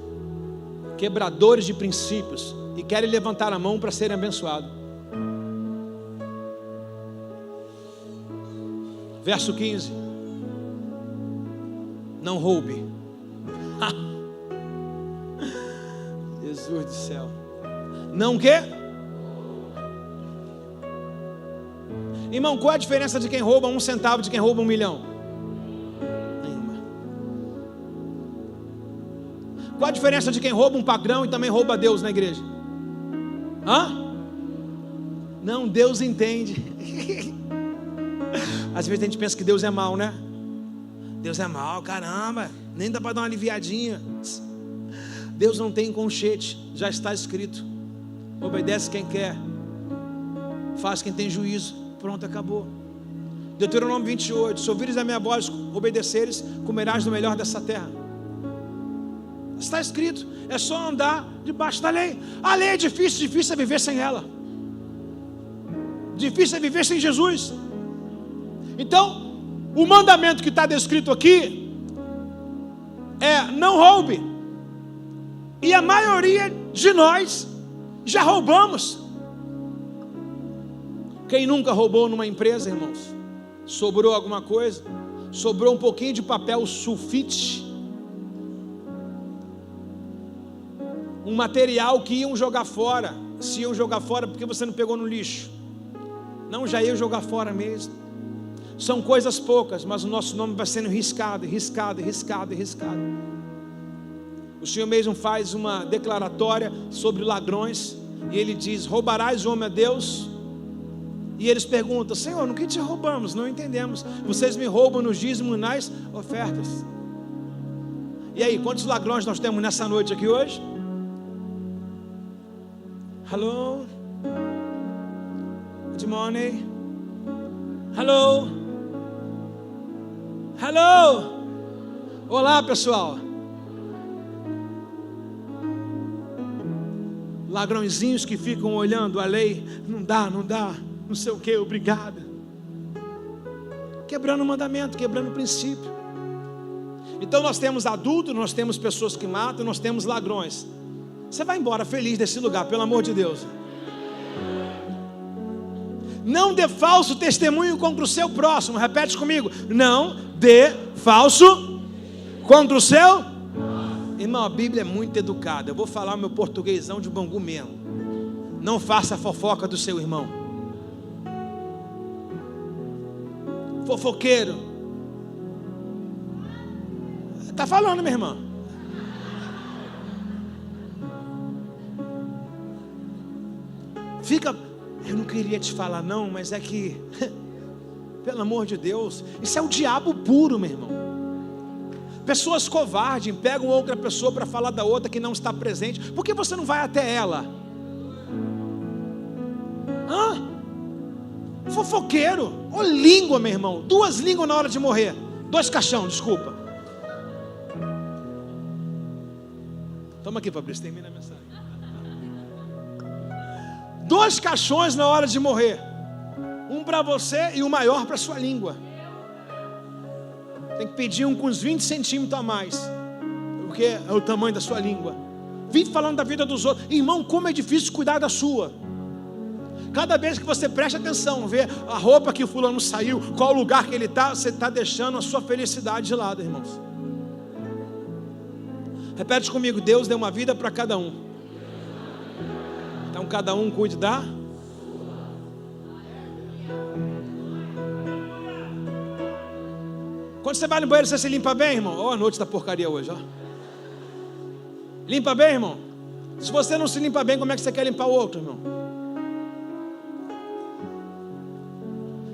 quebradores de princípios, e querem levantar a mão para serem abençoados. Verso 15. Não roube. Jesus do céu. Não quê? Irmão, qual é a diferença de quem rouba 1 centavo de quem rouba 1 milhão? Qual a diferença de quem rouba um patrão e também rouba Deus na igreja? Hã? Não, Deus entende. Às vezes a gente pensa que Deus é mau, né? Deus é mau, caramba, nem dá para dar uma aliviadinha. Deus não tem conchete, já está escrito. Obedece quem quer, faz quem tem juízo. Pronto, acabou. Deuteronômio 28. Se ouvires a minha voz, obedeceres, comerás do melhor dessa terra. Está escrito, é só andar debaixo da lei. A lei é difícil é viver sem ela. Difícil é viver sem Jesus. Então, o mandamento que está descrito aqui é: não roube. E a maioria de nós já roubamos. Quem nunca roubou numa empresa, irmãos? Sobrou alguma coisa? Sobrou um pouquinho de papel sulfite, um material que iam jogar fora. Se iam jogar fora, porque você não pegou no lixo? Não, já ia jogar fora mesmo. São coisas poucas, mas o nosso nome vai sendo riscado, riscado, riscado, riscado. O Senhor mesmo faz uma declaratória sobre ladrões, e Ele diz: roubarás o homem a Deus? E eles perguntam: Senhor, no que te roubamos? Não entendemos. Vocês me roubam nos dízimos e nas ofertas. E aí, quantos ladrões nós temos nessa noite aqui hoje? Hello? Good morning. Hello? Hello? Olá, pessoal. Ladrõezinhos que ficam olhando a lei. Não dá, não sei o que, obrigado. Quebrando o mandamento, quebrando o princípio. Então nós temos adultos, nós temos pessoas que matam, nós temos ladrões. Você vai embora feliz desse lugar, pelo amor de Deus. Não dê falso testemunho contra o seu próximo. Repete comigo: não dê falso contra o seu. Irmão, a Bíblia é muito educada. Eu vou falar o meu portuguesão de Bangu mesmo. Não faça fofoca do seu irmão. Fofoqueiro. Está falando, minha irmã. Fica, eu não queria te falar não, mas é que, pelo amor de Deus, isso é o diabo puro, meu irmão. Pessoas covardes pegam outra pessoa para falar da outra que não está presente. Por que você não vai até ela? Fofoqueiro. Ô língua, meu irmão. 2 línguas na hora de morrer. 2 caixão, desculpa. Toma aqui, Fabrício, termina a mensagem. 2 caixões na hora de morrer. Um para você e o maior para sua língua. Tem que pedir um com uns 20 centímetros a mais, porque é o tamanho da sua língua. Vive falando da vida dos outros. Irmão, como é difícil cuidar da sua. Cada vez que você presta atenção, vê a roupa que o fulano saiu, qual lugar que ele está, você está deixando a sua felicidade de lado, irmãos. Repete comigo: Deus deu uma vida para cada um. Então cada um cuide da. Quando você vai no banheiro, você se limpa bem, irmão? Olha a noite da porcaria hoje, ó. Limpa bem, irmão? Se você não se limpa bem, como é que você quer limpar o outro, irmão?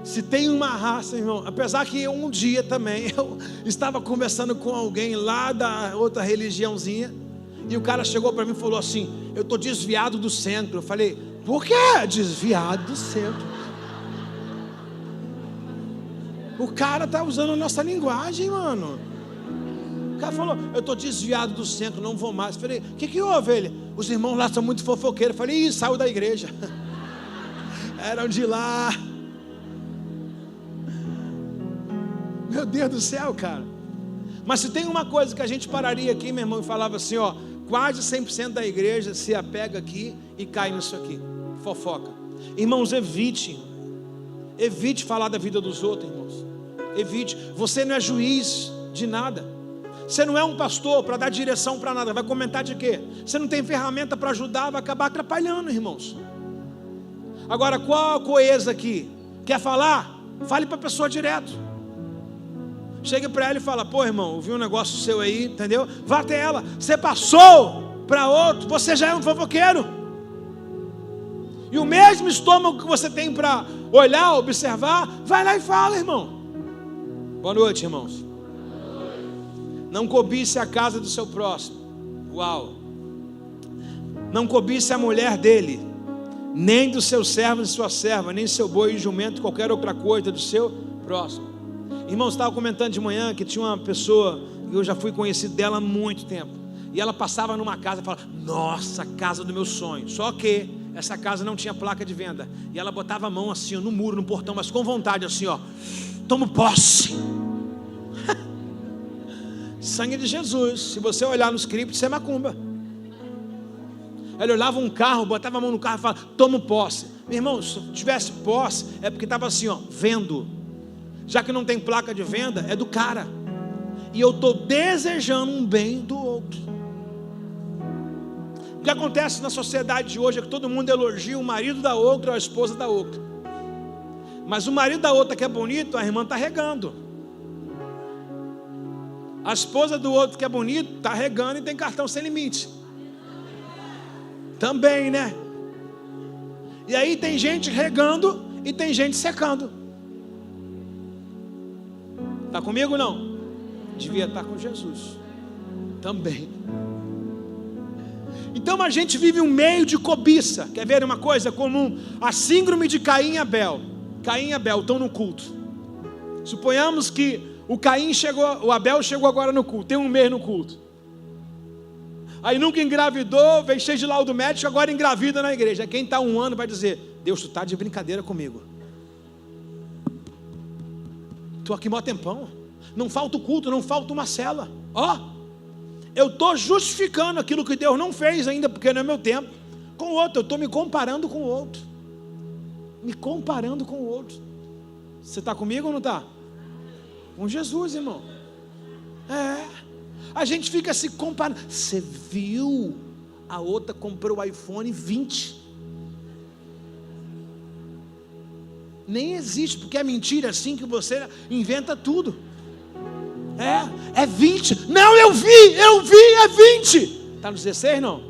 Se tem uma raça, irmão, apesar que um dia também eu estava conversando com alguém lá da outra religiãozinha, e o cara chegou para mim e falou assim: eu estou desviado do centro. Eu falei: por que desviado do centro? O cara está usando a nossa linguagem, mano. O cara falou: eu estou desviado do centro, não vou mais. Eu falei: o que houve? Ele: os irmãos lá são muito fofoqueiros. Eu falei: ih, saiu da igreja. Eram de lá. Meu Deus do céu, cara. Mas se tem uma coisa que a gente pararia aqui, meu irmão, e falava assim, ó, quase 100% da igreja se apega aqui e cai nisso aqui: fofoca. Irmãos, evite falar da vida dos outros, irmãos. Evite. Você não é juiz de nada. Você não é um pastor para dar direção para nada. Vai comentar de quê? Você não tem ferramenta para ajudar, vai acabar atrapalhando, irmãos. Agora, qual a coesa aqui? Quer falar? Fale para a pessoa direto. Chega para ela e fala: pô, irmão, ouvi um negócio seu aí, entendeu? Vá até ela. Você passou para outro, você já é um fofoqueiro. E o mesmo estômago que você tem para olhar, observar, vai lá e fala, irmão. Boa noite, irmãos. Não cobice a casa do seu próximo. Uau. Não cobice a mulher dele, nem dos seus servos e sua serva, nem seu boi e jumento, qualquer outra coisa do seu próximo. Irmãos, estava comentando de manhã que tinha uma pessoa, eu já fui conhecido dela há muito tempo, e ela passava numa casa e falava: nossa, casa do meu sonho. Só que essa casa não tinha placa de venda, e ela botava a mão assim, ó, no muro, no portão, mas com vontade assim, ó: tomo posse. Sangue de Jesus. Se você olhar no script, isso é macumba. Ela olhava um carro, botava a mão no carro e falava: tomo posse. Meu irmão, se tivesse posse, é porque estava assim, ó, vendo. Já que não tem placa de venda, é do cara. E eu estou desejando um bem do outro. O que acontece na sociedade de hoje é que todo mundo elogia o marido da outra ou a esposa da outra. Mas o marido da outra que é bonito, a irmã está regando. A esposa do outro que é bonito está regando e tem cartão sem limite. Também, né? E aí tem gente regando e tem gente secando. Está comigo ou não? Devia estar com Jesus também. Então a gente vive um meio de cobiça. Quer ver uma coisa comum? A síndrome de Caim e Abel. Caim e Abel estão no culto. Suponhamos que o Abel chegou agora no culto, tem um mês no culto. Aí nunca engravidou, veio cheio de laudo médico, agora engravida na igreja. Quem está 1 ano vai dizer: Deus, tu está de brincadeira comigo. Estou aqui mó tempão, não falta o culto, não falta uma cela. Ó, eu estou justificando aquilo que Deus não fez ainda, porque não é meu tempo, com o outro. Eu estou me comparando com o outro. Me comparando com o outro. Você está comigo ou não está? Com Jesus, irmão. A gente fica se comparando. Você viu? A outra comprou o iPhone 20. Nem existe, porque é mentira assim que você inventa tudo. É 20. Não, eu vi, é 20. Está no 16 não?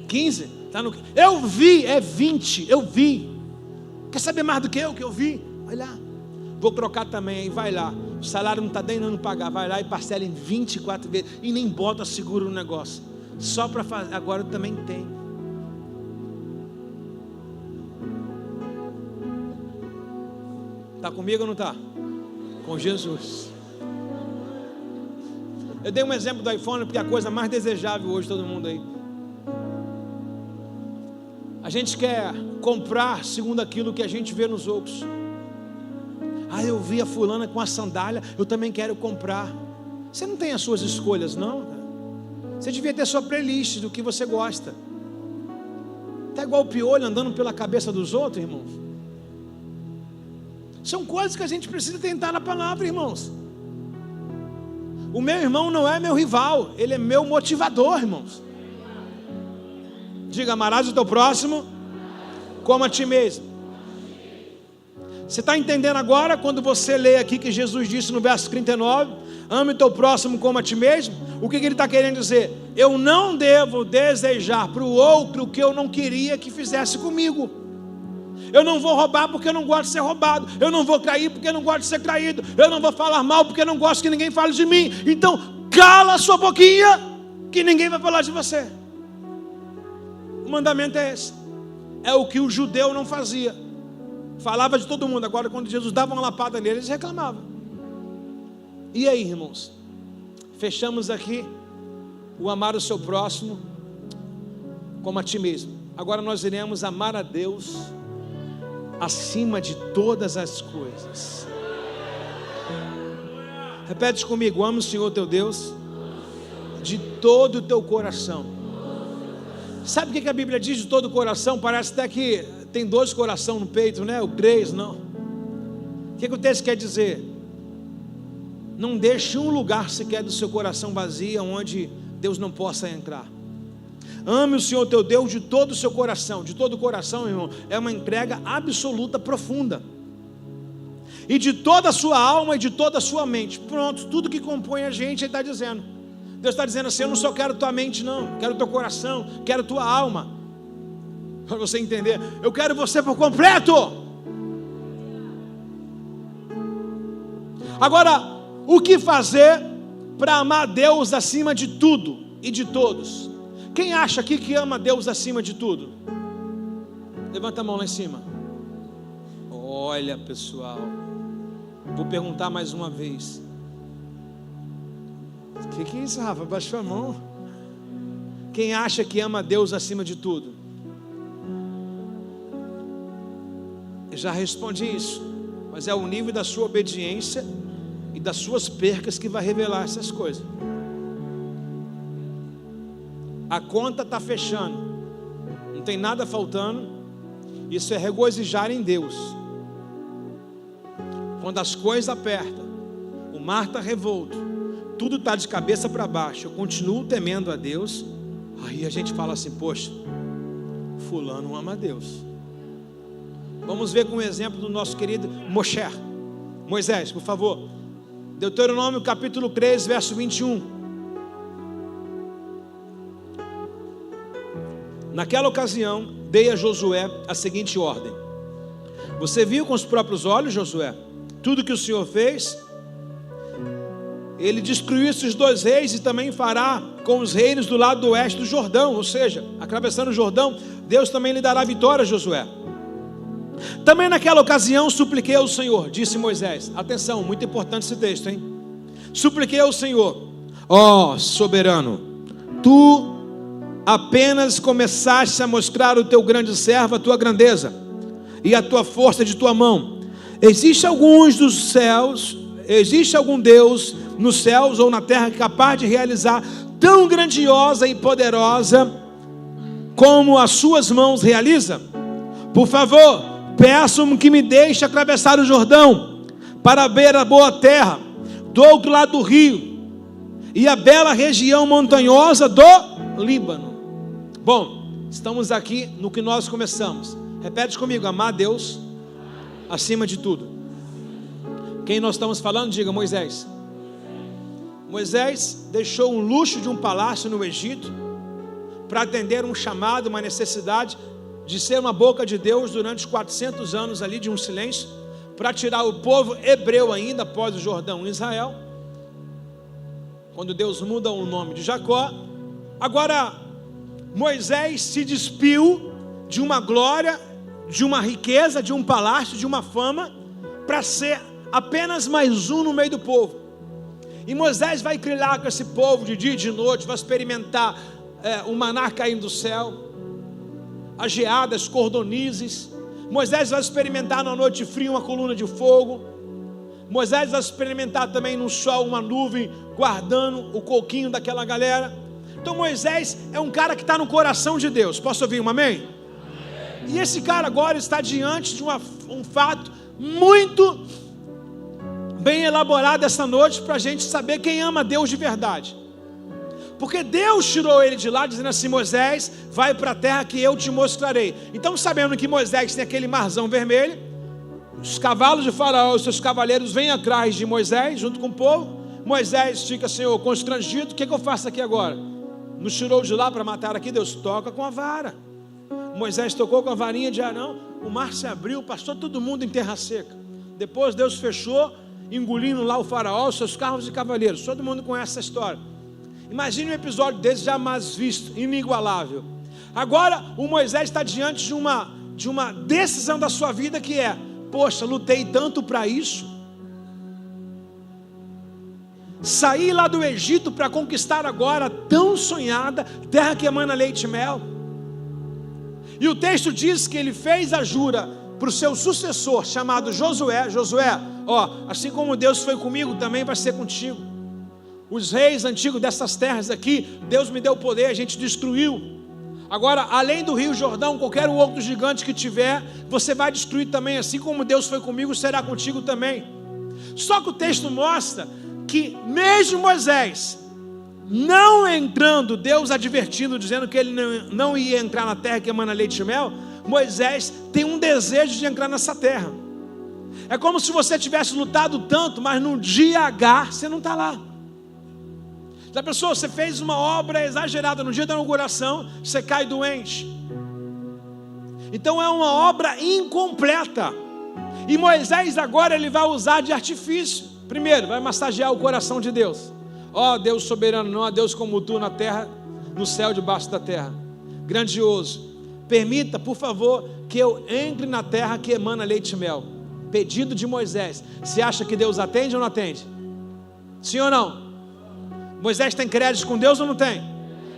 15? Tá no... Eu vi, é 20, eu vi. Quer saber mais do que eu vi? Vai lá. Vou trocar também, vai lá. o salário não está dando pagar, vai lá e parcela em 24 vezes, e nem bota seguro no negócio, só para fazer. Agora eu também tenho. Está comigo ou não está? Com Jesus. Eu dei um exemplo do iPhone, porque é a coisa mais desejável hoje, todo mundo aí. A gente quer comprar segundo aquilo que a gente vê nos outros. Eu vi a fulana com a sandália, eu também quero comprar. Você não tem as suas escolhas, não? Você devia ter sua playlist do que você gosta. Está igual o piolho andando pela cabeça dos outros, irmãos. São coisas que a gente precisa tentar na palavra, irmãos. O meu irmão não é meu rival, ele é meu motivador, irmãos. Diga: amarás o teu próximo como a ti mesmo. Você está entendendo agora quando você lê aqui que Jesus disse no verso 39, ame o teu próximo como a ti mesmo? O que ele está querendo dizer? Eu não devo desejar para o outro o que eu não queria que fizesse comigo. Eu não vou roubar porque eu não gosto de ser roubado. Eu não vou trair porque eu não gosto de ser traído. Eu não vou falar mal porque eu não gosto que ninguém fale de mim. Então cala a sua boquinha, que ninguém vai falar de você. O mandamento é esse. É o que o judeu não fazia. Falava de todo mundo. Agora quando Jesus dava uma lapada nele, eles reclamavam. E aí, irmãos? Fechamos aqui o amar o seu próximo como a ti mesmo. Agora nós iremos amar a Deus acima de todas as coisas. Repete comigo: ama o Senhor teu Deus de todo o teu coração. Sabe o que a Bíblia diz de todo o coração? Parece até que tem 2 corações no peito, né? O 3, não. O que o texto quer dizer? Não deixe um lugar sequer do seu coração vazio, onde Deus não possa entrar. Ame o Senhor teu Deus de todo o seu coração. De todo o coração, irmão, é uma entrega absoluta, profunda. E de toda a sua alma e de toda a sua mente. Pronto, tudo que compõe a gente, Ele está dizendo. Deus está dizendo assim: eu não só quero tua mente, não. Quero teu coração, quero tua alma. Para você entender, eu quero você por completo. Agora, o que fazer para amar Deus acima de tudo e de todos? Quem acha aqui que ama Deus acima de tudo? Levanta a mão lá em cima. Olha, pessoal, vou perguntar mais uma vez. O que é isso, Rafa? Baixou a mão. Quem acha que ama Deus acima de tudo? Eu já respondi isso, mas é o nível da sua obediência e das suas percas que vai revelar essas coisas. A conta está fechando, não tem nada faltando. Isso é regozijar em Deus. Quando as coisas apertam, o mar está revolto, tudo está de cabeça para baixo, eu continuo temendo a Deus. Aí a gente fala assim: poxa, fulano ama a Deus. Vamos ver com o exemplo do nosso querido Moisés, por favor. Deuteronômio capítulo 3, verso 21. Naquela ocasião, dei a Josué a seguinte ordem: você viu com os próprios olhos, Josué, tudo que o Senhor fez? Ele destruiu esses 2 reis e também fará com os reinos do lado do oeste do Jordão. Ou seja, atravessando o Jordão, Deus também lhe dará vitória, Josué. Também naquela ocasião supliquei ao Senhor, disse Moisés. Atenção, muito importante esse texto, hein? Supliquei ao Senhor: ó soberano, tu apenas começaste a mostrar o teu grande servo, a tua grandeza e a tua força de tua mão. Existe algum Deus nos céus ou na terra capaz de realizar tão grandiosa e poderosa como as suas mãos realizam? Por favor, peço-me que me deixe atravessar o Jordão para ver a boa terra do outro lado do rio e a bela região montanhosa do Líbano. Bom, estamos aqui no que nós começamos. Repete comigo: amar a Deus acima de tudo. Quem nós estamos falando? Diga: Moisés. Moisés deixou um luxo de um palácio no Egito para atender um chamado, uma necessidade de ser uma boca de Deus durante 400 anos ali de um silêncio, para tirar o povo hebreu ainda após o Jordão em Israel, quando Deus muda o nome de Jacó. Agora Moisés se despiu de uma glória, de uma riqueza, de um palácio, de uma fama, para ser apenas mais um no meio do povo. E Moisés vai criar com esse povo de dia e de noite, vai experimentar o maná caindo do céu, as geadas, cordonizes. Moisés vai experimentar na noite fria uma coluna de fogo. Moisés vai experimentar também no sol uma nuvem guardando o coquinho daquela galera. Então Moisés é um cara que está no coração de Deus. Posso ouvir um amém? E esse cara agora está diante de um fato muito bem elaborado essa noite, para a gente saber quem ama Deus de verdade. Porque Deus tirou ele de lá, dizendo assim: Moisés, vai para a terra que eu te mostrarei. Então, sabendo que Moisés tem aquele marzão vermelho, os cavalos de Faraó, os seus cavaleiros vêm atrás de Moisés, junto com o povo. Moisés fica, Senhor, constrangido: o que eu faço aqui agora? Nos tirou de lá para matar aqui. Deus toca com a vara. Moisés tocou com a varinha de Arão, o mar se abriu, passou todo mundo em terra seca. Depois Deus fechou, engolindo lá o Faraó, os seus carros e cavaleiros. Todo mundo conhece essa história. Imagine um episódio desse jamais visto, inigualável. Agora o Moisés está diante de uma decisão da sua vida, que é: poxa, lutei tanto para isso, saí lá do Egito para conquistar agora a tão sonhada terra que emana leite e mel. E o texto diz que ele fez a jura para o seu sucessor, chamado Josué: Josué, assim como Deus foi comigo, também vai ser contigo. Os reis antigos dessas terras aqui, Deus me deu poder, a gente destruiu. Agora, além do rio Jordão, qualquer outro gigante que tiver, você vai destruir também. Assim como Deus foi comigo, será contigo também. Só que o texto mostra que mesmo Moisés não entrando, Deus advertindo, dizendo que ele não ia entrar na terra que emana leite e mel, Moisés tem um desejo de entrar nessa terra. É como se você tivesse lutado tanto, mas no dia H você não está lá. Já pensou, você fez uma obra exagerada, no dia da inauguração você cai doente. Então é uma obra incompleta. E Moisés agora ele vai usar de artifício. Primeiro, vai massagear o coração de Deus. Deus soberano, não há Deus como tu na terra, no céu, debaixo da terra. Grandioso. Permita, por favor, que eu entre na terra que emana leite e mel. Pedido de Moisés. Você acha que Deus atende ou não atende? Sim ou não? Moisés tem crédito com Deus ou não tem?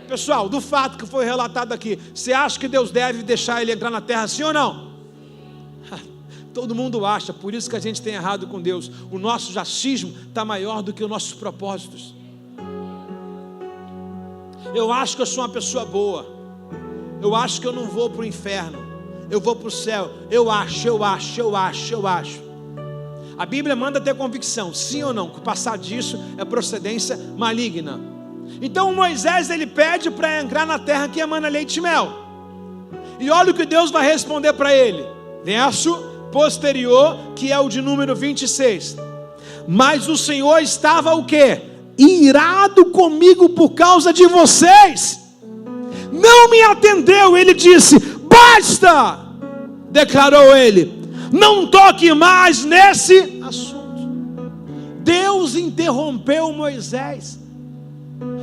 Pessoal, do fato que foi relatado aqui, você acha que Deus deve deixar ele entrar na terra, sim ou não? Todo mundo acha, por isso que a gente tem errado com Deus. O nosso jacismo está maior do que os nossos propósitos. Eu acho que eu sou uma pessoa boa. Eu acho que eu não vou para o inferno. Eu vou para o céu. Eu acho. A Bíblia manda ter convicção, sim ou não, que o passar disso é procedência maligna. Então Moisés ele pede para entrar na terra que emana leite e mel. E olha o que Deus vai responder para ele. Verso posterior, que é o de número 26. Mas o Senhor estava o quê? Irado comigo por causa de vocês. Não me atendeu. Ele disse: basta, declarou ele. Não toque mais nesse assunto. Deus interrompeu Moisés.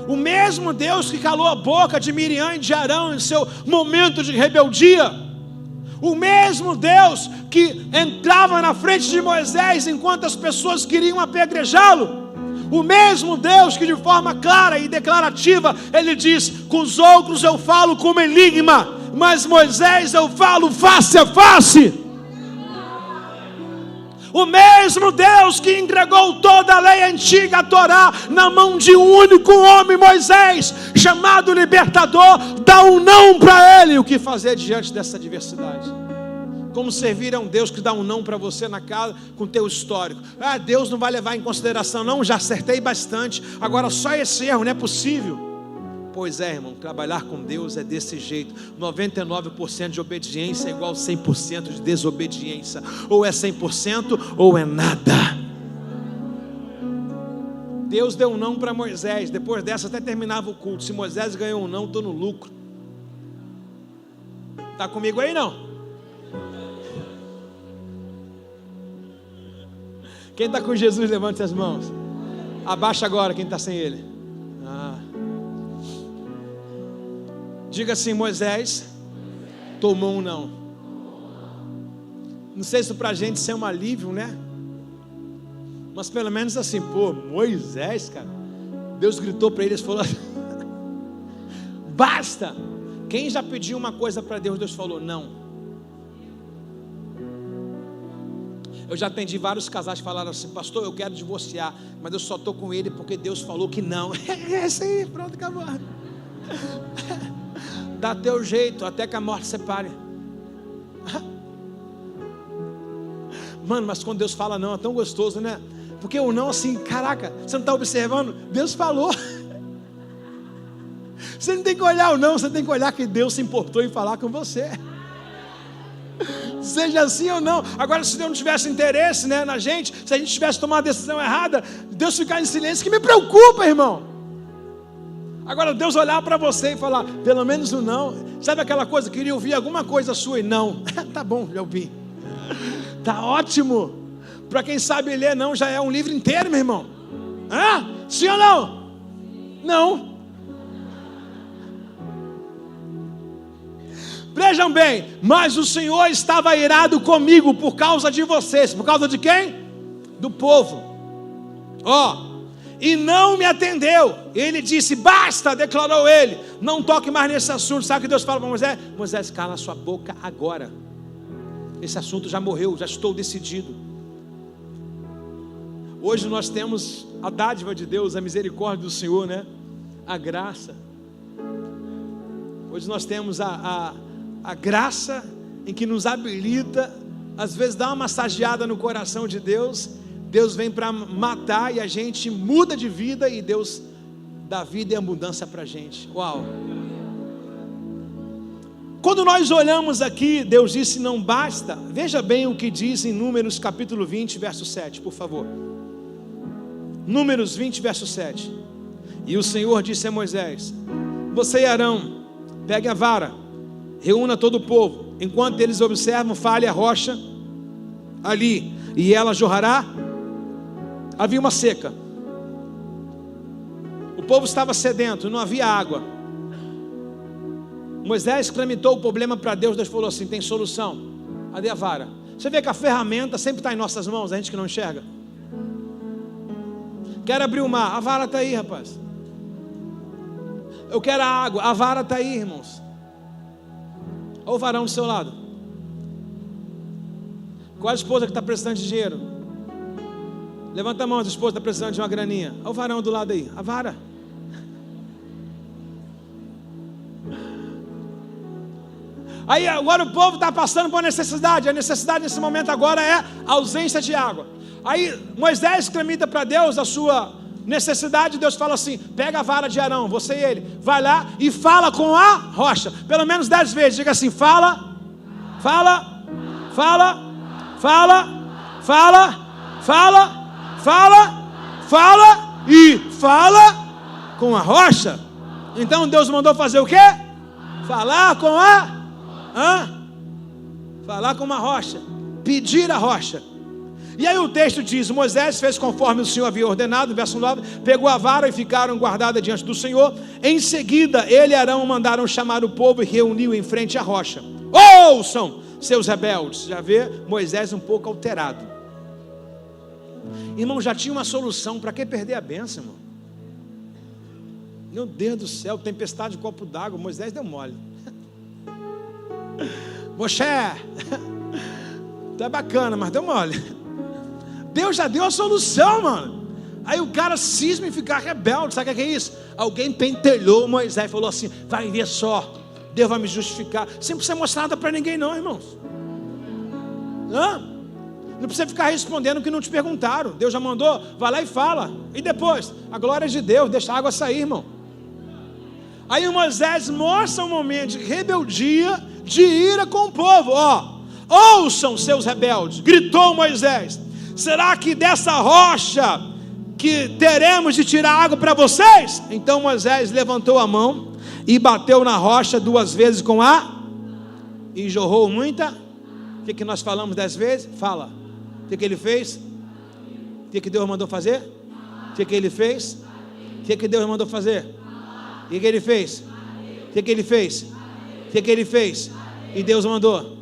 O mesmo Deus que calou a boca de Miriam e de Arão em seu momento de rebeldia. O mesmo Deus que entrava na frente de Moisés enquanto as pessoas queriam apedrejá-lo. O mesmo Deus que de forma clara e declarativa ele diz: com os outros eu falo como enigma, mas Moisés eu falo face a face. O mesmo Deus que entregou toda a lei antiga, a Torá, na mão de um único homem, Moisés, chamado libertador, dá um não para ele. O que fazer diante dessa adversidade? Como servir a um Deus que dá um não para você na casa com teu histórico? Deus não vai levar em consideração, não, já acertei bastante, agora só esse erro, não é possível. Pois é, irmão, trabalhar com Deus é desse jeito. 99% de obediência é igual a 100% de desobediência. Ou é 100% ou é nada. Deus deu um não para Moisés. Depois dessa até terminava o culto. Se Moisés ganhou um não, estou no lucro. Está comigo aí não? Quem está com Jesus, levante as mãos. Abaixa agora quem está sem Ele. Diga assim: Moisés tomou um não. Não sei se para a gente isso é um alívio, né? Mas pelo menos assim, pô, Moisés, cara, Deus gritou para eles e falou: basta. Quem já pediu uma coisa para Deus, Deus falou não. Eu já atendi vários casais que falaram assim: pastor, eu quero divorciar, mas eu só estou com ele porque Deus falou que não. É isso aí, pronto, acabou. Dá teu jeito, até que a morte separe. Mano, mas quando Deus fala não, é tão gostoso, né? Porque o não assim, caraca, você não está observando? Deus falou. Você não tem que olhar o não, você tem que olhar que Deus se importou em falar com você. Seja assim ou não. Agora, se Deus não tivesse interesse, né, na gente, se a gente tivesse tomado a decisão errada, Deus ficar em silêncio, que me preocupa, irmão. Agora, Deus olhar para você e falar, pelo menos o não. Sabe aquela coisa, queria ouvir alguma coisa sua e não. Tá bom, já ouvi. Tá ótimo. Para quem sabe ler não, já é um livro inteiro, meu irmão. Sim ou não? Não. Vejam bem, mas o Senhor estava irado comigo por causa de vocês. Por causa de quem? Do povo. E não me atendeu. Ele disse, basta, declarou ele, não toque mais nesse assunto. Sabe o que Deus fala para Moisés? Moisés, cala sua boca agora. Esse assunto já morreu, já estou decidido. Hoje nós temos a dádiva de Deus, a misericórdia do Senhor, né? A graça. Hoje nós temos a graça em que nos habilita, às vezes dá uma massageada no coração de Deus. Deus vem para matar e a gente muda de vida e Deus dá vida e abundância para a gente. Uau! Quando nós olhamos aqui, Deus disse não basta. Veja bem o que diz em Números capítulo 20, verso 7, por favor. Números 20, verso 7. E o Senhor disse a Moisés: você e Arão, pegue a vara, reúna todo o povo. Enquanto eles observam, fale a rocha ali, e ela jorrará. Havia uma seca. O povo estava sedento, não havia água. Moisés tramitou o problema para Deus. Deus falou assim, tem solução. Cadê a vara? Você vê que a ferramenta sempre está em nossas mãos, a gente que não enxerga. Quero abrir o mar, a vara está aí, rapaz. Eu quero a água, a vara está aí, irmãos. Olha o varão do seu lado. Qual é a esposa que está precisando de dinheiro? Levanta a mão, a esposa está precisando de uma graninha. Olha o varão do lado aí, a vara. Aí agora o povo está passando por necessidade. A necessidade nesse momento agora é a ausência de água. Aí Moisés tramita para Deus a sua necessidade. Deus fala assim, pega a vara de Arão, você e ele, vai lá e fala com a rocha, pelo menos 10 vezes, diga assim, fala, fala, fala, fala, fala, fala, fala, fala e fala com a rocha. Então Deus mandou fazer o quê? Falar com a falar com uma rocha, pedir a rocha. E aí o texto diz, Moisés fez conforme o Senhor havia ordenado, verso 9, pegou a vara e ficaram guardadas diante do Senhor. Em seguida ele e Arão mandaram chamar o povo e reuniu em frente à rocha. Ouçam, seus rebeldes. Já vê Moisés um pouco alterado. Irmão, já tinha uma solução, para que perder a bênção, irmão? Meu Deus do céu, tempestade de copo d'água, Moisés deu mole. Moisés, tá bacana, mas deu mole. Deus já deu a solução, mano. Aí o cara cisma em ficar rebelde. Sabe o que é isso? Alguém pentelhou Moisés e falou assim, vai ver só, Deus vai me justificar. Sem precisar mostrar nada para ninguém não, irmãos. Não precisa ficar respondendo o que não te perguntaram. Deus já mandou, vai lá e fala. E depois, a glória de Deus, deixa a água sair, irmão. Aí Moisés mostra um momento de rebeldia, de ira com o povo. Ouçam, seus rebeldes, gritou Moisés, será que dessa rocha que teremos de tirar água para vocês? Então Moisés levantou a mão e bateu na rocha 2 vezes e jorrou muita. O que nós falamos 10 vezes? Fala. O que ele fez? O que Deus mandou fazer? O que ele fez? O que Deus mandou fazer? O que ele fez? O que ele fez? O que ele fez? E Deus mandou.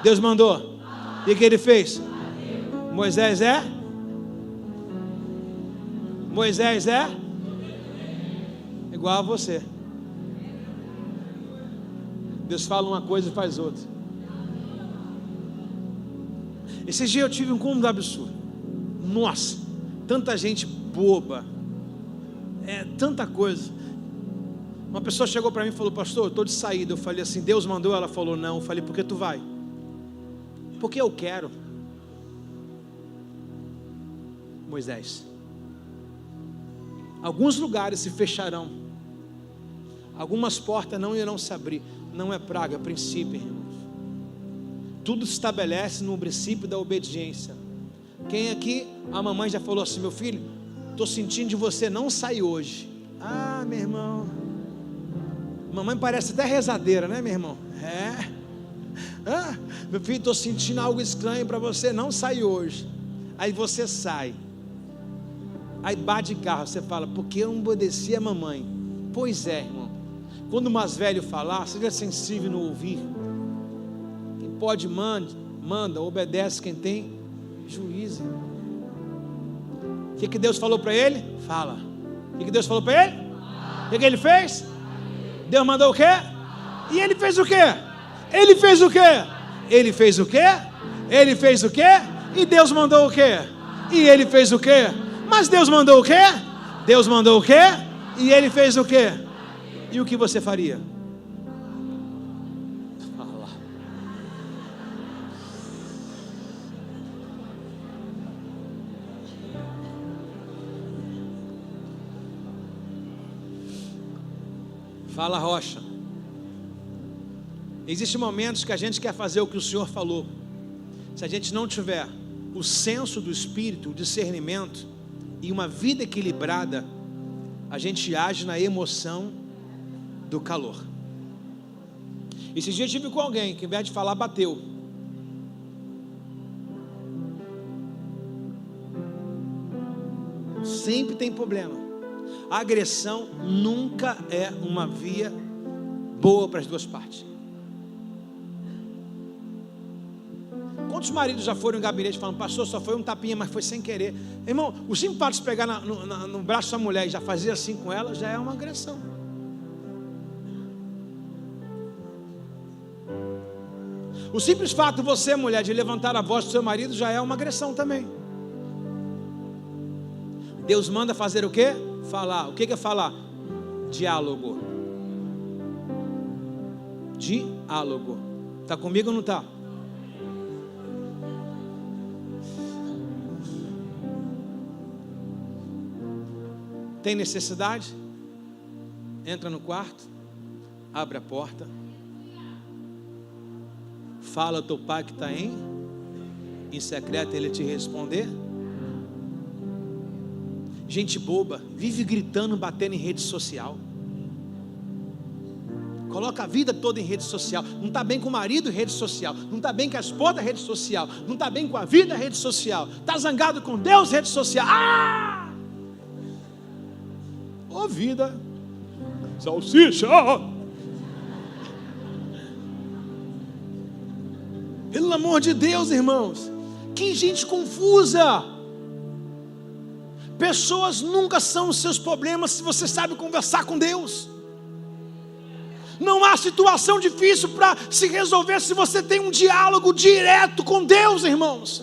Deus mandou. E o que ele fez? Moisés é? Moisés é? Igual a você. Deus fala uma coisa e faz outra. Esse dia eu tive um cômodo absurdo. Nossa, tanta gente boba. Tanta coisa. Uma pessoa chegou para mim e falou: pastor, eu estou de saída. Eu falei assim: Deus mandou? Ela falou: não. Eu falei: por que tu vai? Porque eu quero. Moisés, alguns lugares se fecharão, algumas portas não irão se abrir. Não é praga, é princípio, irmãos. Tudo se estabelece no princípio da obediência. Quem aqui, a mamãe já falou assim: meu filho, estou sentindo de você, não sai hoje. Ah, meu irmão, mamãe parece até rezadeira, né, meu irmão? Meu filho, estou sentindo algo estranho para você, não sai hoje. Aí você sai, aí bate de carro, você fala: porque eu não obedeci a mamãe. Pois é, irmão, quando o mais velho falar, seja sensível no ouvir. Quem pode manda, obedece quem tem juízo. O que Deus falou para ele? Fala. O que Deus falou para ele? O que ele fez? Deus mandou o quê? E ele fez o quê? Ele fez o quê? Ele fez o quê? Ele fez o quê? E Deus mandou o quê? E ele fez o quê? Mas Deus mandou o quê? Deus mandou o quê? E ele fez o quê? E o que você faria? Fala. Fala, rocha. Existem momentos que a gente quer fazer o que o Senhor falou. Se a gente não tiver o senso do Espírito, o discernimento e uma vida equilibrada, a gente age na emoção do calor. Esse dia eu tive com alguém que, ao invés de falar, bateu. Sempre tem problema. A agressão nunca é uma via boa para as duas partes. Quantos maridos já foram em gabinete falando: pastor, só foi um tapinha, mas foi sem querer. Irmão, o simples fato de pegar no braço da mulher e já fazer assim com ela, já é uma agressão. O simples fato de você, mulher, de levantar a voz do seu marido, já é uma agressão também. Deus manda fazer o quê? Falar. O que é falar? Diálogo. Diálogo. Está comigo ou não está? Tem necessidade? Entra no quarto, abre a porta, fala ao teu pai que está em secreto, ele te responder. Gente boba, vive gritando, batendo em rede social. Coloca a vida toda em rede social. Não está bem com o marido, rede social. Não está bem com a esposa, rede social. Não está bem com a vida, rede social. Está zangado com Deus, rede social. Ô vida, salsicha. Pelo amor de Deus, irmãos, que gente confusa. Pessoas nunca são os seus problemas se você sabe conversar com Deus. Não há situação difícil para se resolver se você tem um diálogo direto com Deus, irmãos.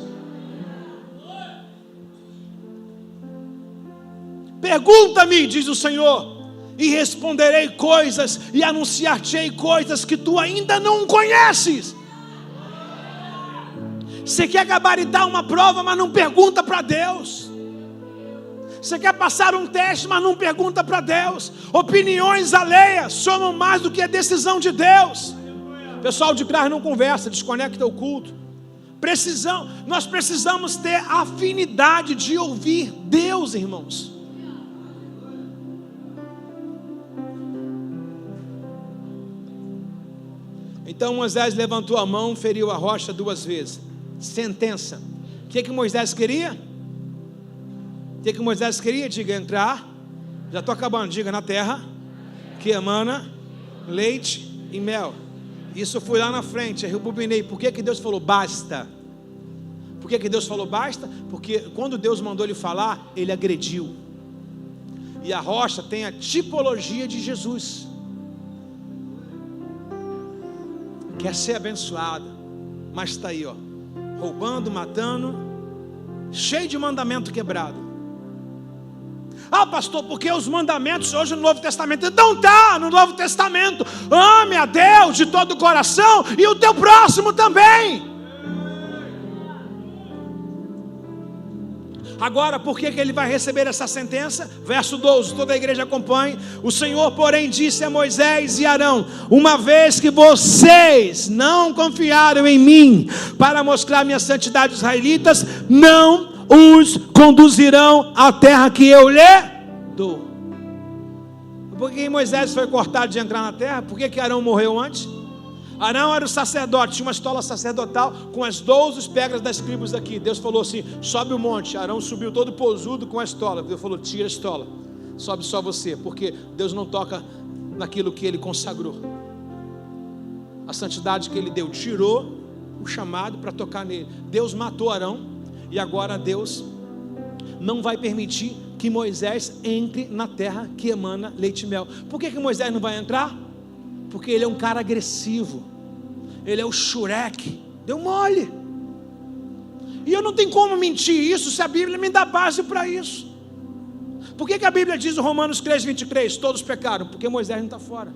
Pergunta-me, diz o Senhor, e responderei coisas e anunciar-te-ei coisas que tu ainda não conheces. Você quer gabaritar uma prova, mas não pergunta para Deus. Você quer passar um teste, mas não pergunta para Deus. Opiniões alheias somam mais do que a decisão de Deus. Pessoal de trás não conversa, desconecta o culto. Nós precisamos ter afinidade de ouvir Deus, irmãos. Então Moisés levantou a mão, feriu a rocha 2 vezes. Sentença. O que Moisés queria? O que Moisés queria? Diga, entrar. Já estou acabando, diga, na terra que emana leite e mel. Isso eu fui lá na frente, eu rebobinei. Por que Deus falou basta? Por que Deus falou basta? Porque quando Deus mandou ele falar, ele agrediu. E a rocha tem a tipologia de Jesus. Quer ser abençoado, mas está aí, ó, roubando, matando, cheio de mandamento quebrado. Ah, pastor, porque os mandamentos hoje no Novo Testamento? Então tá, no Novo Testamento, ame a Deus de todo o coração e o teu próximo também. Agora, por que ele vai receber essa sentença? Verso 12, toda a igreja acompanhe. O Senhor, porém, disse a Moisés e Arão: uma vez que vocês não confiaram em mim para mostrar minha santidade aos israelitas, não os conduzirão à terra que eu lhe dou. Por que Moisés foi cortado de entrar na terra? Por que Arão morreu antes? Arão era o sacerdote, tinha uma estola sacerdotal com as 12 pedras das tribos aqui. Deus falou assim: sobe o monte. Arão subiu todo posudo com a estola. Deus falou: tira a estola, sobe só você, porque Deus não toca naquilo que ele consagrou. A santidade que ele deu, tirou o chamado para tocar nele. Deus matou Arão, e agora Deus não vai permitir que Moisés entre na terra que emana leite e mel. Por que Moisés não vai entrar? Porque ele é um cara agressivo. Ele é o Shurek. Deu mole. E eu não tenho como mentir isso se a Bíblia me dá base para isso. Por que a Bíblia diz em Romanos 3:23, todos pecaram? Porque Moisés não está fora.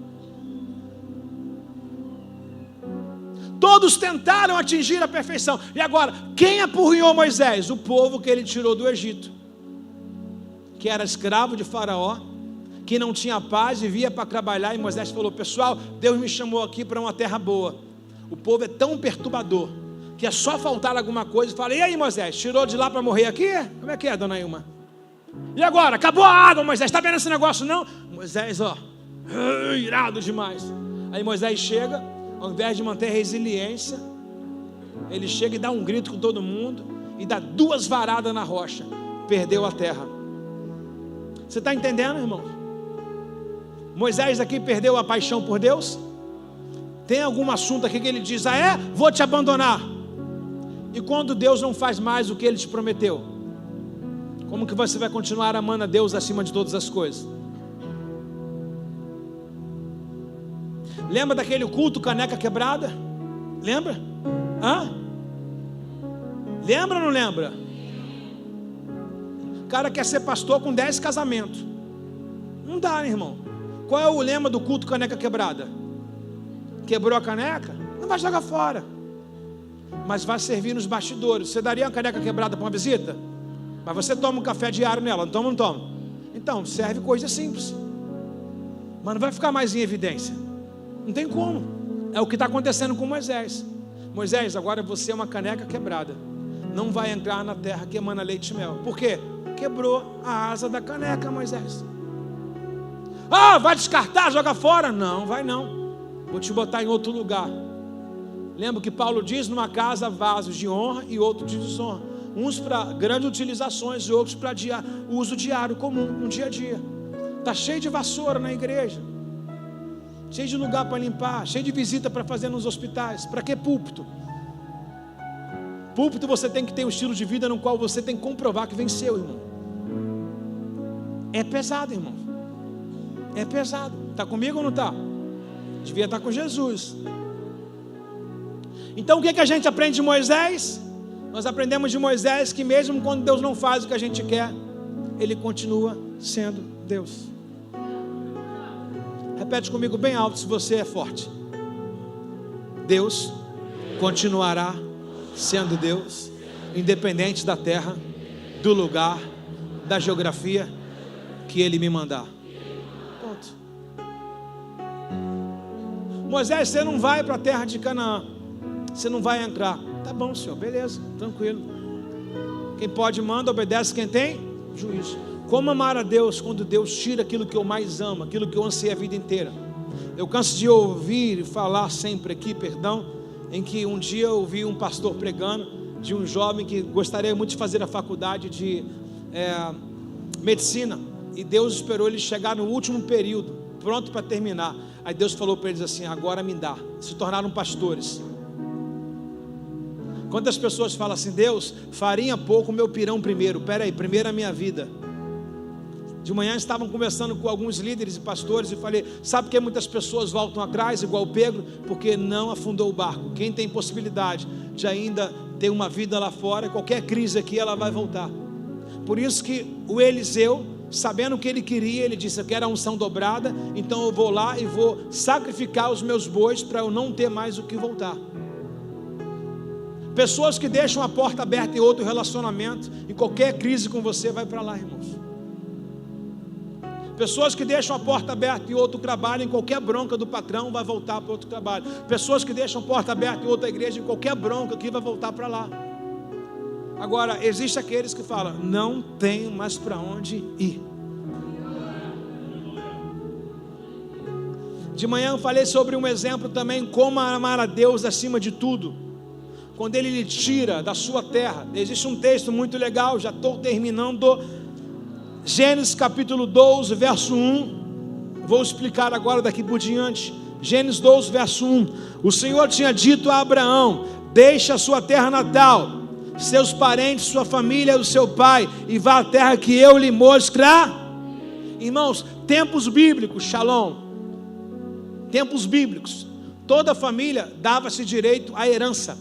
Todos tentaram atingir a perfeição. E agora, quem apurrinhou Moisés? O povo que ele tirou do Egito, que era escravo de Faraó, que não tinha paz, vivia para trabalhar. E Moisés falou: pessoal, Deus me chamou aqui para uma terra boa. O povo é tão perturbador que é só faltar alguma coisa e fala: e aí, Moisés, tirou de lá para morrer aqui? Como é que é, dona Ilma? E agora? Acabou a água, Moisés, está vendo esse negócio não? Moisés, ó, irado demais. Aí Moisés chega, ao invés de manter resiliência, ele chega e dá um grito com todo mundo e dá 2 varadas na rocha. Perdeu a terra. Você está entendendo, irmão? Moisés aqui perdeu a paixão por Deus. Tem algum assunto aqui que ele diz: ah é? Vou te abandonar. E quando Deus não faz mais o que ele te prometeu, como que você vai continuar amando a Deus acima de todas as coisas? Lembra daquele culto caneca quebrada? Lembra? Hã? Lembra ou não lembra? O cara quer ser pastor com 10 casamentos. Não dá, né, irmão? Qual é o lema do culto caneca quebrada? Quebrou a caneca? Não vai jogar fora, mas vai servir nos bastidores. Você daria uma caneca quebrada para uma visita? Mas você toma um café diário nela, não toma, não toma? Então, serve coisa simples, mas não vai ficar mais em evidência. Não tem como. É o que está acontecendo com Moisés. Moisés, agora você é uma caneca quebrada. Não vai entrar na terra que emana leite e mel. Por quê? Quebrou a asa da caneca, Moisés. Ah, vai descartar, joga fora? Não, vai não. Vou te botar em outro lugar. Lembra que Paulo diz: numa casa vasos de honra e outros de desonra. Uns para grandes utilizações e outros para uso diário, comum, no dia a dia. Está cheio de vassoura na igreja, cheio de lugar para limpar, cheio de visita para fazer nos hospitais. Para que púlpito? Púlpito você tem que ter um estilo de vida no qual você tem que comprovar que venceu, irmão. É pesado, irmão. É pesado. Está comigo ou não está? Devia estar com Jesus. Então o que a gente aprende de Moisés? Nós aprendemos de Moisés que mesmo quando Deus não faz o que a gente quer, Ele continua sendo Deus. Repete comigo bem alto se você é forte. Deus continuará sendo Deus, independente da terra, do lugar, da geografia que Ele me mandar. Ponto. Moisés, você não vai para a terra de Canaã, você não vai entrar. Tá bom, Senhor, beleza, tranquilo. Quem pode manda, obedece quem tem juízo. Como amar a Deus quando Deus tira aquilo que eu mais amo, aquilo que eu ansei a vida inteira? Eu canso de ouvir e falar sempre aqui, em que um dia eu ouvi um pastor pregando de um jovem que gostaria muito de fazer a faculdade de medicina, e Deus esperou eles chegar no último período, pronto para terminar. Aí Deus falou para eles assim: agora me dá. Se tornaram pastores. Quantas pessoas falam assim: Deus, farinha pouco, meu pirão primeiro. Peraí, primeiro a minha vida. De manhã estavam conversando com alguns líderes e pastores, e falei: sabe por que muitas pessoas voltam atrás, igual Pedro? Porque não afundou o barco. Quem tem possibilidade de ainda ter uma vida lá fora, qualquer crise aqui, ela vai voltar. Por isso que o Eliseu, sabendo o que ele queria, ele disse: eu quero a unção dobrada, então eu vou lá e vou sacrificar os meus bois para eu não ter mais o que voltar. Pessoas que deixam a porta aberta em outro relacionamento, em qualquer crise com você, vai para lá, irmãos. Pessoas que deixam a porta aberta em outro trabalho, em qualquer bronca do patrão, vai voltar para outro trabalho. Pessoas que deixam a porta aberta em outra igreja, em qualquer bronca aqui, vai voltar para lá. Agora, existem aqueles que falam: não tenho mais para onde ir. De manhã eu falei sobre um exemplo também, como amar a Deus acima de tudo. Quando Ele lhe tira da sua terra. Existe um texto muito legal, já estou terminando. Gênesis capítulo 12, verso 1. Vou explicar agora daqui por diante. Gênesis 12, verso 1. O Senhor tinha dito a Abraão: deixa a sua terra natal, seus parentes, sua família, o seu pai, e vá à terra que eu lhe mostrar. Irmãos, tempos bíblicos, shalom. Tempos bíblicos, toda família dava-se direito à herança.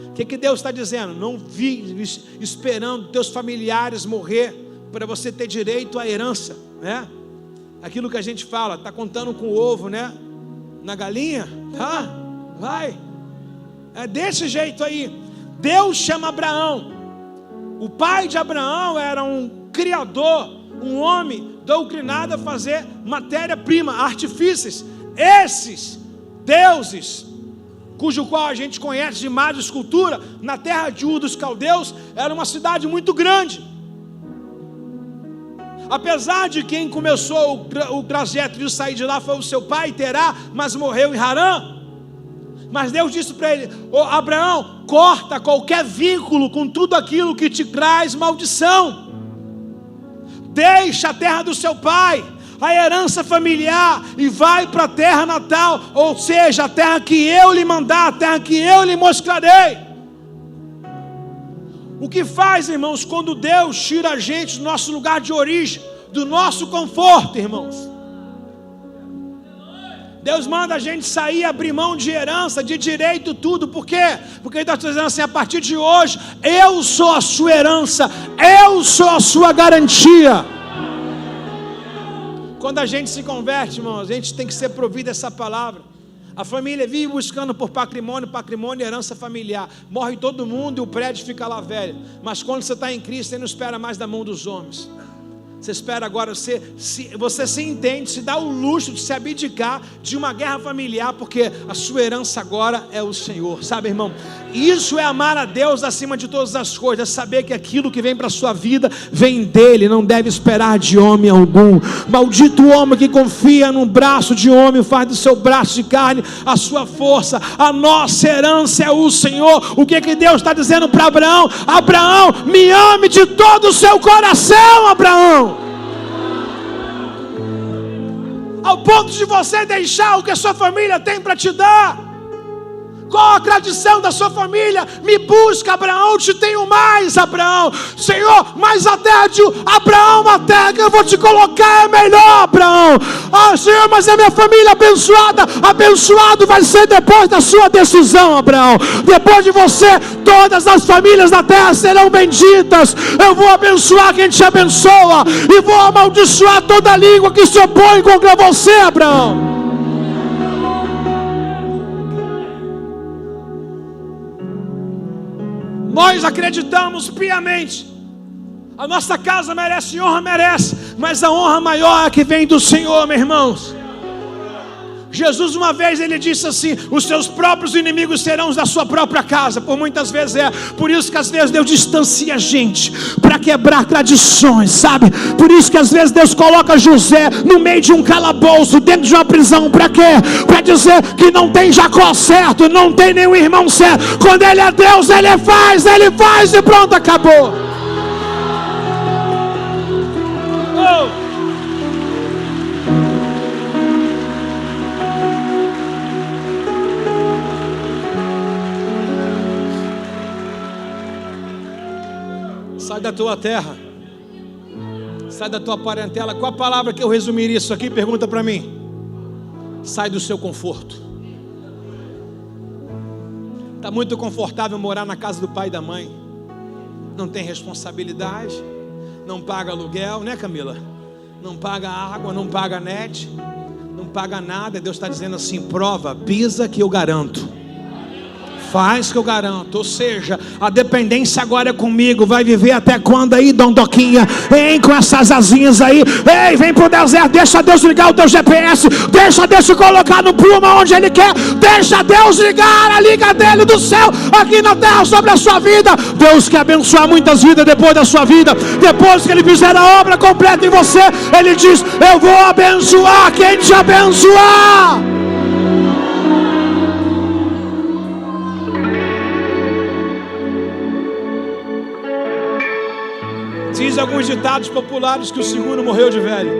O que Deus está dizendo? Não vive esperando teus familiares morrer para você ter direito à herança, né? Aquilo que a gente fala, está contando com o ovo, né? Na galinha, tá? Vai. É desse jeito aí. Deus chama Abraão. O pai de Abraão era um criador, um homem doutrinado a fazer matéria-prima, artifícios. Esses deuses, cujo qual a gente conhece de imagem e escultura, na terra de Ur dos Caldeus, era uma cidade muito grande. Apesar de quem começou o trajeto de sair de lá foi o seu pai, Terá, mas morreu em Harã. Mas Deus disse para ele: Abraão, corta qualquer vínculo com tudo aquilo que te traz maldição. Deixa a terra do seu pai, a herança familiar, e vai para a terra natal, ou seja, a terra que eu lhe mandar, a terra que eu lhe mostrarei. O que faz, irmãos, quando Deus tira a gente do nosso lugar de origem, do nosso conforto, irmãos? Deus manda a gente sair, abrir mão de herança, de direito, tudo. Por quê? Porque Ele está dizendo assim: a partir de hoje, eu sou a sua herança, eu sou a sua garantia. Quando a gente se converte, irmãos, a gente tem que ser provido essa palavra. A família vive buscando por patrimônio e herança familiar. Morre todo mundo e o prédio fica lá velho. Mas quando você está em Cristo, você não espera mais da mão dos homens. Você espera agora, você se entende, se dá o luxo de se abdicar de uma guerra familiar, porque a sua herança agora é o Senhor, sabe, irmão? Isso é amar a Deus acima de todas as coisas, saber que aquilo que vem para a sua vida vem dEle, não deve esperar de homem algum. Maldito o homem que confia no braço de homem, faz do seu braço de carne a sua força. A nossa herança é o Senhor. O que Deus está dizendo para Abraão? Abraão, me ame de todo o seu coração, Abraão, ao ponto de você deixar o que a sua família tem para te dar. Qual a tradição da sua família? Me busca, Abraão, te tenho mais, Abraão. Senhor, mas a terra de Abraão, a terra que eu vou te colocar é melhor, Abraão. Ah, Senhor, mas a minha família abençoada. Abençoado vai ser depois da sua decisão, Abraão. Depois de você, todas as famílias da terra serão benditas. Eu vou abençoar quem te abençoa, e vou amaldiçoar toda língua que se opõe contra você, Abraão. Nós acreditamos piamente, a nossa casa merece honra, merece, mas a honra maior é que vem do Senhor, meus irmãos. Jesus uma vez ele disse assim: os seus próprios inimigos serão os da sua própria casa. Por muitas vezes por isso que às vezes Deus distancia a gente, para quebrar tradições, sabe? Por isso que às vezes Deus coloca José no meio de um calabouço, dentro de uma prisão. Para quê? Para dizer que não tem Jacó certo, não tem nenhum irmão certo. Quando Ele é Deus, Ele faz e pronto, acabou. Sai da tua terra. Sai da tua parentela. Qual a palavra que eu resumiria isso aqui? Pergunta para mim. Sai do seu conforto. Está muito confortável morar na casa do pai e da mãe. Não tem responsabilidade. Não paga aluguel, né, Camila? Não paga água, não paga net. Não paga nada. Deus está dizendo assim: prova, pisa que eu garanto. Faz que eu garanto. Ou seja, a dependência agora é comigo. Vai viver até quando aí, Dondoquinha? Vem com essas asinhas aí. Ei, vem pro deserto. Deixa Deus ligar o teu GPS. Deixa Deus te colocar no pluma onde Ele quer. Deixa Deus ligar a liga dele do céu aqui na terra sobre a sua vida. Deus quer abençoar muitas vidas depois da sua vida. Depois que Ele fizer a obra completa em você, Ele diz: eu vou abençoar quem te abençoar. Diz alguns ditados populares que o seguro morreu de velho.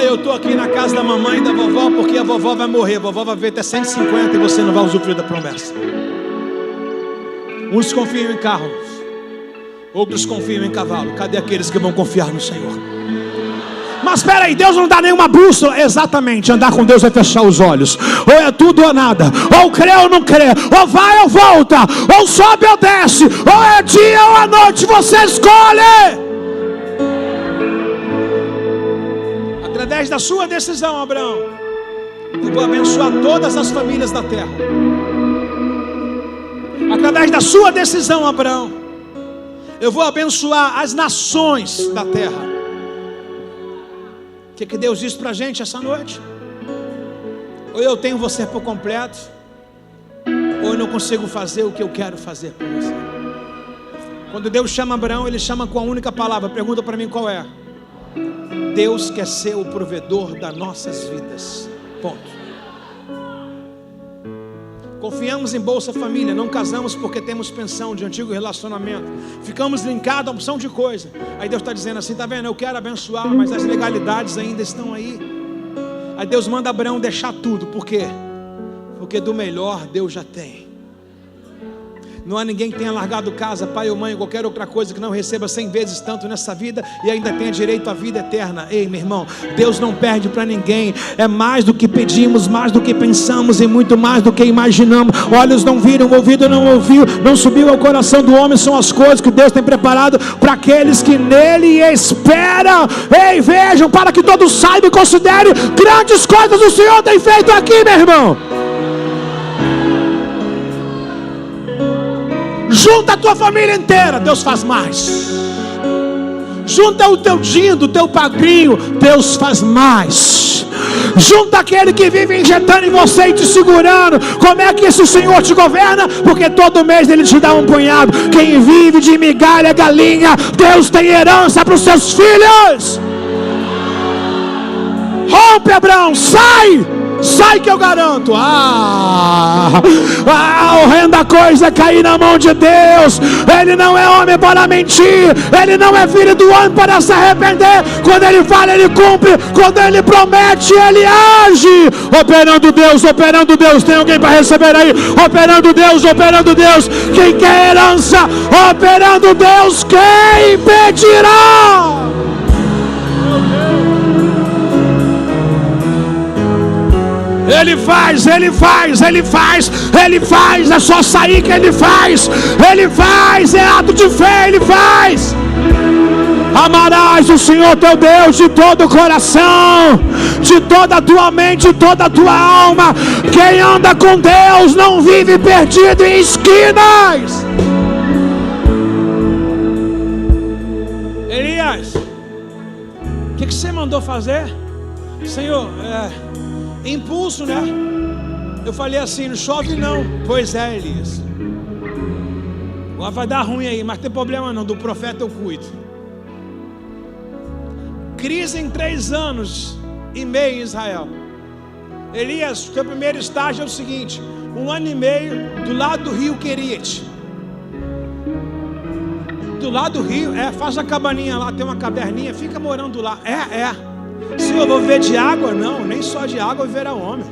Eu estou aqui na casa da mamãe e da vovó porque a vovó vai morrer. A vovó vai viver até 150 e você não vai usufruir da promessa. Uns confiam em carros, outros confiam em cavalo. Cadê aqueles que vão confiar no Senhor? Mas espera aí, Deus não dá nenhuma bússola. Exatamente, andar com Deus é fechar os olhos. Ou é tudo ou nada. Ou crê ou não crê. Ou vai ou volta. Ou sobe ou desce. Ou é dia ou é noite. Você escolhe. Através da sua decisão, Abraão, eu vou abençoar todas as famílias da terra. Através da sua decisão, Abraão, eu vou abençoar as nações da terra. O que Deus disse para a gente essa noite? Ou eu tenho você por completo, ou eu não consigo fazer o que eu quero fazer por você. Quando Deus chama Abraão, Ele chama com a única palavra. Pergunta para mim qual é. Deus quer ser o provedor das nossas vidas. Ponto. Confiamos em Bolsa Família, não casamos porque temos pensão de antigo relacionamento. Ficamos linkados a opção de coisa. Aí Deus está dizendo assim: está vendo, eu quero abençoar, mas as legalidades ainda estão aí. Aí Deus manda Abraão deixar tudo. Por quê? Porque do melhor Deus já tem. Não há ninguém que tenha largado casa, pai ou mãe, qualquer outra coisa, que não receba 100 vezes tanto nessa vida e ainda tenha direito à vida eterna. Ei, meu irmão, Deus não perde para ninguém. É mais do que pedimos, mais do que pensamos e muito mais do que imaginamos. Olhos não viram, ouvido não ouviu, não subiu ao coração do homem. São as coisas que Deus tem preparado para aqueles que nele esperam. Ei, vejam, para que todos saibam e considerem grandes coisas o Senhor tem feito aqui, meu irmão. Junta a tua família inteira, Deus faz mais. Junta o teu dindo, o teu padrinho, Deus faz mais. Junta aquele que vive injetando em você e te segurando. Como é que esse Senhor te governa? Porque todo mês Ele te dá um punhado. Quem vive de migalha é galinha. Deus tem herança para os seus filhos. Rompe, Abraão, sai! Sai que eu garanto. Horrenda coisa é cair na mão de Deus. Ele não é homem para mentir. Ele não é filho do homem para se arrepender. Quando Ele fala, Ele cumpre. Quando Ele promete, Ele age. Operando Deus, operando Deus. Tem alguém para receber aí? Operando Deus, operando Deus. Quem quer herança? Operando Deus, quem impedirá? Ele faz, Ele faz, Ele faz, Ele faz, é só sair que Ele faz, é ato de fé, Ele faz. Amarás o Senhor teu Deus de todo o coração, de toda a tua mente, de toda a tua alma. Quem anda com Deus não vive perdido em esquinas. Elias, o que você mandou fazer? Senhor, impulso, né? Eu falei assim: não chove não. Pois é, Elias, agora vai dar ruim aí, mas não tem problema não, do profeta eu cuido. Crise em 3 anos e meio em Israel. Elias, teu primeiro estágio é o seguinte: 1 ano e meio do lado do rio Querite. Do lado do rio, faz a cabaninha lá, tem uma caverninha, fica morando lá. Senhor, eu vou viver de água? Não, nem só de água viverá o homem.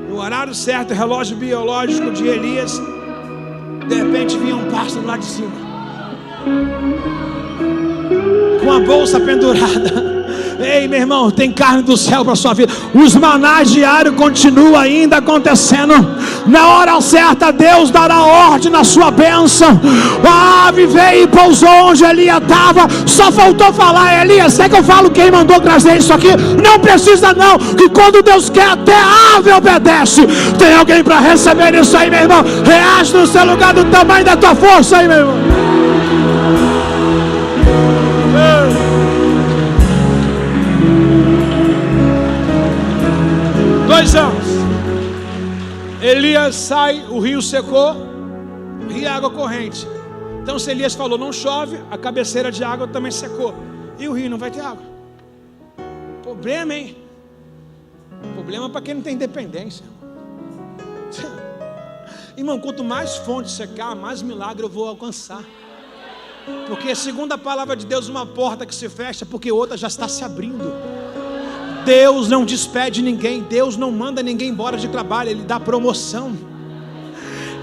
No horário certo, relógio biológico de Elias De repente vinha um pássaro lá de cima, com a bolsa pendurada. Ei, meu irmão, tem carne do céu para a sua vida. Os manás diários continuam ainda acontecendo. Na hora certa Deus dará ordem na sua bênção. A ave veio e pousou onde Elias estava. Só faltou falar: Elias, será que eu falo quem mandou trazer isso aqui? Não precisa não, que quando Deus quer até a ave obedece. Tem alguém para receber isso aí, meu irmão? Reage no seu lugar do tamanho da tua força aí, meu irmão. 2 anos. Elias sai, o rio secou, rio é água corrente. Então se Elias falou não chove, a cabeceira de água também secou, e o rio não vai ter água. Problema, hein? Problema para quem não tem independência. Irmão, quanto mais fonte secar, mais milagre eu vou alcançar. Porque segundo a palavra de Deus, uma porta que se fecha, porque outra já está se abrindo. Deus não despede ninguém, Deus não manda ninguém embora de trabalho, Ele dá promoção.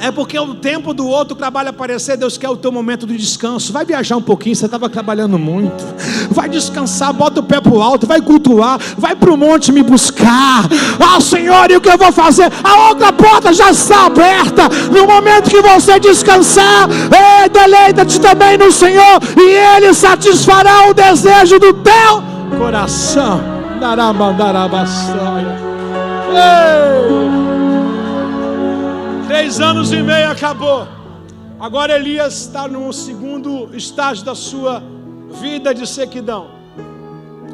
É porque o tempo do outro trabalho aparecer, Deus quer o teu momento de descanso. Vai viajar um pouquinho, você estava trabalhando muito. Vai descansar, bota o pé para o alto, vai cultuar, vai para o monte me buscar. Ah, Senhor, e o que eu vou fazer? A outra porta já está aberta. No momento que você descansar, deleita-te também no Senhor, e Ele satisfará o desejo do teu coração. 3 anos e meio acabou. Agora Elias está no segundo estágio da sua vida de sequidão.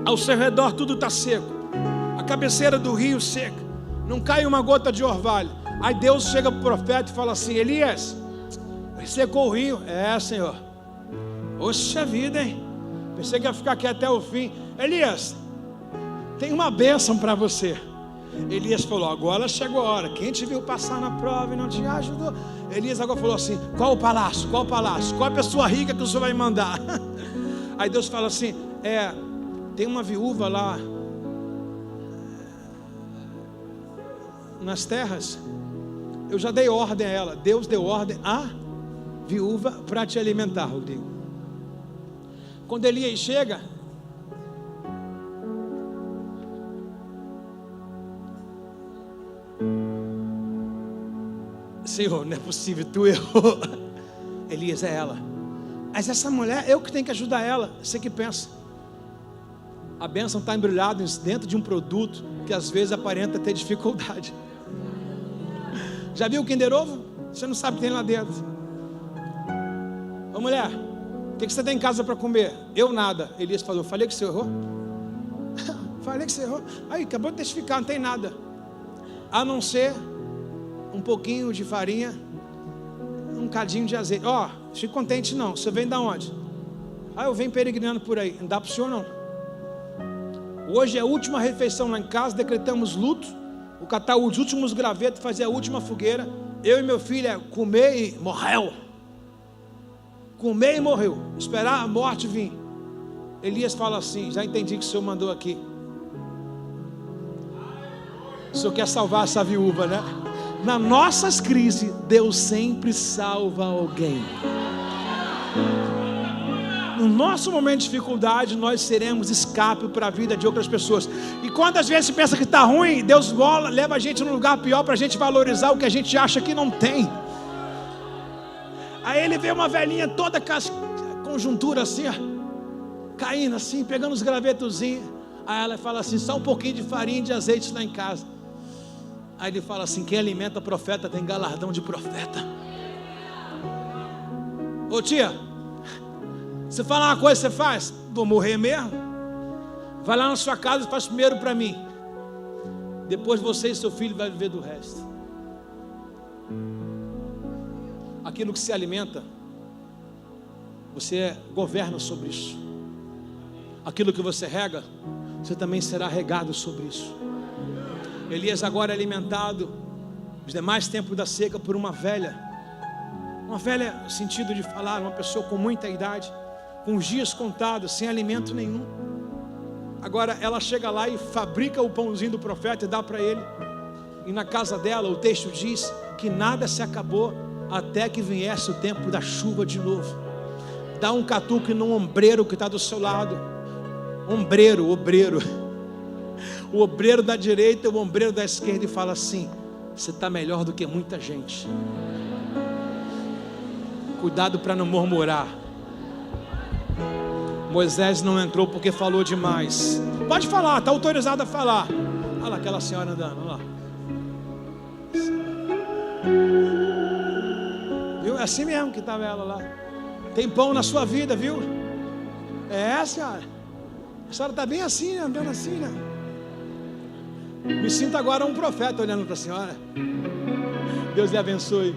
Ao seu redor tudo está seco, a cabeceira do rio seca, não cai uma gota de orvalho. Aí Deus chega para o profeta e fala assim: Elias, secou o rio. É, Senhor. Oxa vida, hein? Pensei que ia ficar aqui até o fim. Elias, tem uma bênção para você. Elias falou: agora chegou a hora. Quem te viu passar na prova e não te ajudou? Elias agora falou assim: qual o palácio? Qual o palácio? Qual a pessoa rica que o Senhor vai mandar? Aí Deus fala assim: tem uma viúva lá nas terras. Eu já dei ordem a ela. Deus deu ordem à viúva para te alimentar, Rodrigo. Quando Elias chega, Senhor, não é possível, tu errou. Elias, é ela. Mas essa mulher, eu que tenho que ajudar ela. Você que pensa. A bênção está embrulhada dentro de um produto que às vezes aparenta ter dificuldade. Já viu o Kinder Ovo? Você não sabe o que tem lá dentro. Ô mulher, o que você tem em casa para comer? Eu nada. Elias falou: falei que você errou? Falei que você errou. Aí, acabou de testificar, não tem nada. A não ser um pouquinho de farinha, um cadinho de azeite. Ó, fique contente não. Você vem da onde? Eu venho peregrinando por aí. Não dá para o senhor não. Hoje é a última refeição lá em casa. Decretamos luto. O catar os últimos gravetos, fazer a última fogueira. Eu e meu filho comer e morreu. Comer e morreu. Esperar a morte vir. Elias fala assim: já entendi que o senhor mandou aqui. O senhor quer salvar essa viúva, né? Nas nossas crises, Deus sempre salva alguém. No nosso momento de dificuldade, nós seremos escape para a vida de outras pessoas. E quando às vezes você pensa que está ruim, Deus leva a gente num lugar pior para a gente valorizar o que a gente acha que não tem. Aí ele vê uma velhinha toda com a conjuntura assim, ó, caindo assim, pegando os gravetozinhos. Aí ela fala assim: só um pouquinho de farinha e de azeite lá em casa. Aí ele fala assim: quem alimenta profeta tem galardão de profeta. Ô tia, você fala uma coisa, você faz? Vou morrer mesmo? Vai lá na sua casa e faz primeiro para mim. Depois você e seu filho vai viver do resto. Aquilo que se alimenta, você governa sobre isso. Aquilo que você rega, você também será regado sobre isso. Elias agora é alimentado os demais tempos da seca por uma velha no sentido de falar, uma pessoa com muita idade, com os dias contados, sem alimento nenhum. Agora ela chega lá e fabrica o pãozinho do profeta e dá para ele. E na casa dela o texto diz que nada se acabou, até que viesse o tempo da chuva de novo. Dá um catuque no ombreiro que está do seu lado. Ombreiro, obreiro. O obreiro da direita e o ombreiro da esquerda, e fala assim: você está melhor do que muita gente. Cuidado para não murmurar. Moisés não entrou porque falou demais. Pode falar, está autorizado a falar. Olha lá aquela senhora andando, olha lá. Viu? É assim mesmo que estava ela lá. Tem pão na sua vida, viu? É, senhora. A senhora está bem assim, né? Andando assim, né? Me sinto agora um profeta olhando para a senhora. Deus lhe abençoe.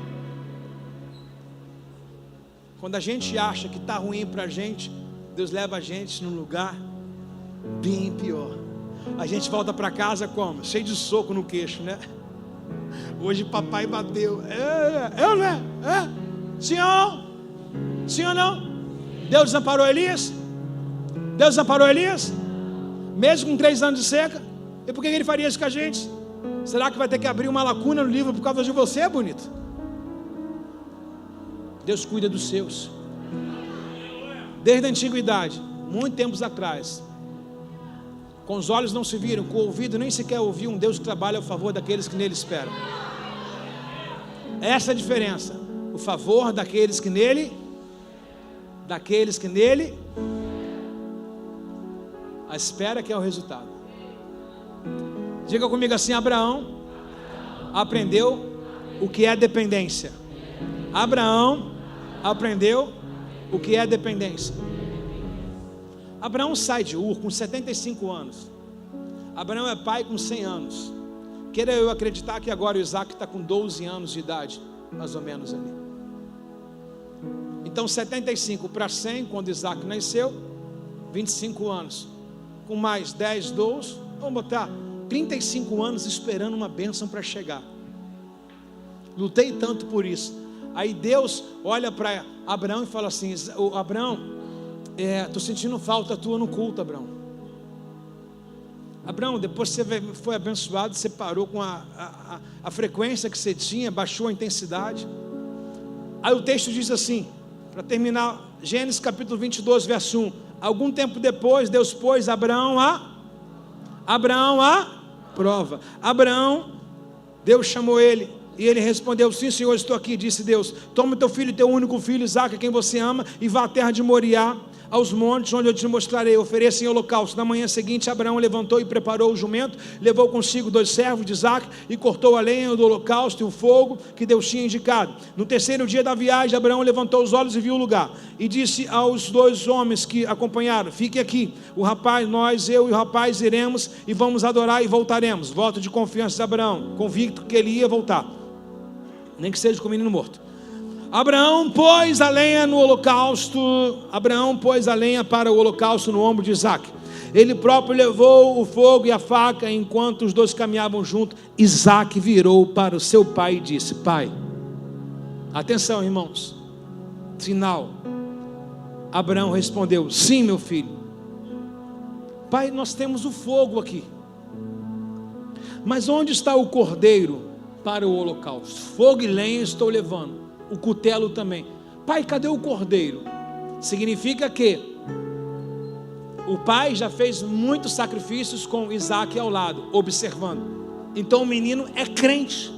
Quando a gente acha que está ruim para a gente, Deus leva a gente num lugar bem pior. A gente volta para casa como? Cheio de soco no queixo, né? Hoje papai bateu. Eu não é? Sim ou não? Sim ou não? Deus desamparou Elias? Deus desamparou Elias? Mesmo com 3 anos de seca? E por que ele faria isso com a gente? Será que vai ter que abrir uma lacuna no livro por causa de você, bonito? Deus cuida dos seus. Desde a antiguidade, muito tempos atrás, com os olhos não se viram, com o ouvido nem sequer ouviu um Deus que trabalha a favor daqueles que nele esperam. Essa é a diferença. O favor daqueles que nele, a espera que é o resultado. Diga comigo assim: Abraão aprendeu o que é dependência. Abraão aprendeu o que é dependência. Abraão sai de Ur com 75 anos. Abraão é pai com 100 anos. Queira eu acreditar que agora o Isaac está com 12 anos de idade, mais ou menos ali. Então 75 para 100, quando Isaac nasceu, 25 anos. Com mais 10, 12, vamos botar 35 anos esperando uma bênção para chegar. Lutei tanto por isso. Aí Deus olha para Abraão e fala assim: Abraão, estou sentindo falta tua no culto, Abraão. Abraão, depois que você foi abençoado, você parou com a frequência que você tinha, baixou a intensidade. Aí o texto diz assim, para terminar, Gênesis capítulo 22, verso 1. Algum tempo depois, Deus pôs Abraão a prova. Abraão, Deus chamou ele, e ele respondeu: sim, Senhor, estou aqui. Disse Deus: toma teu filho, teu único filho Isaque, a quem você ama, e vá à terra de Moriá, aos montes onde eu te mostrarei. Ofereça em holocausto. Na manhã seguinte, Abraão levantou e preparou o jumento, levou consigo 2 servos de Isaque e cortou a lenha do holocausto e o fogo que Deus tinha indicado. No 3º dia da viagem, Abraão levantou os olhos e viu o lugar, e disse aos 2 homens que acompanharam: fique aqui, eu e o rapaz iremos e vamos adorar e voltaremos. Voto de confiança de Abraão, convicto que ele ia voltar, nem que seja com o menino morto. Abraão pôs a lenha para o holocausto no ombro de Isaque. Ele próprio levou o fogo e a faca. Enquanto os 2 caminhavam juntos, Isaque virou para o seu pai e disse: pai, atenção, irmãos, sinal. Abraão respondeu: sim, meu filho. Pai, nós temos o fogo aqui, mas onde está o cordeiro para o holocausto? Fogo e lenha estou levando, o cutelo também. Pai, cadê o cordeiro? Significa que o pai já fez muitos sacrifícios com Isaque ao lado, observando. Então o menino é crente,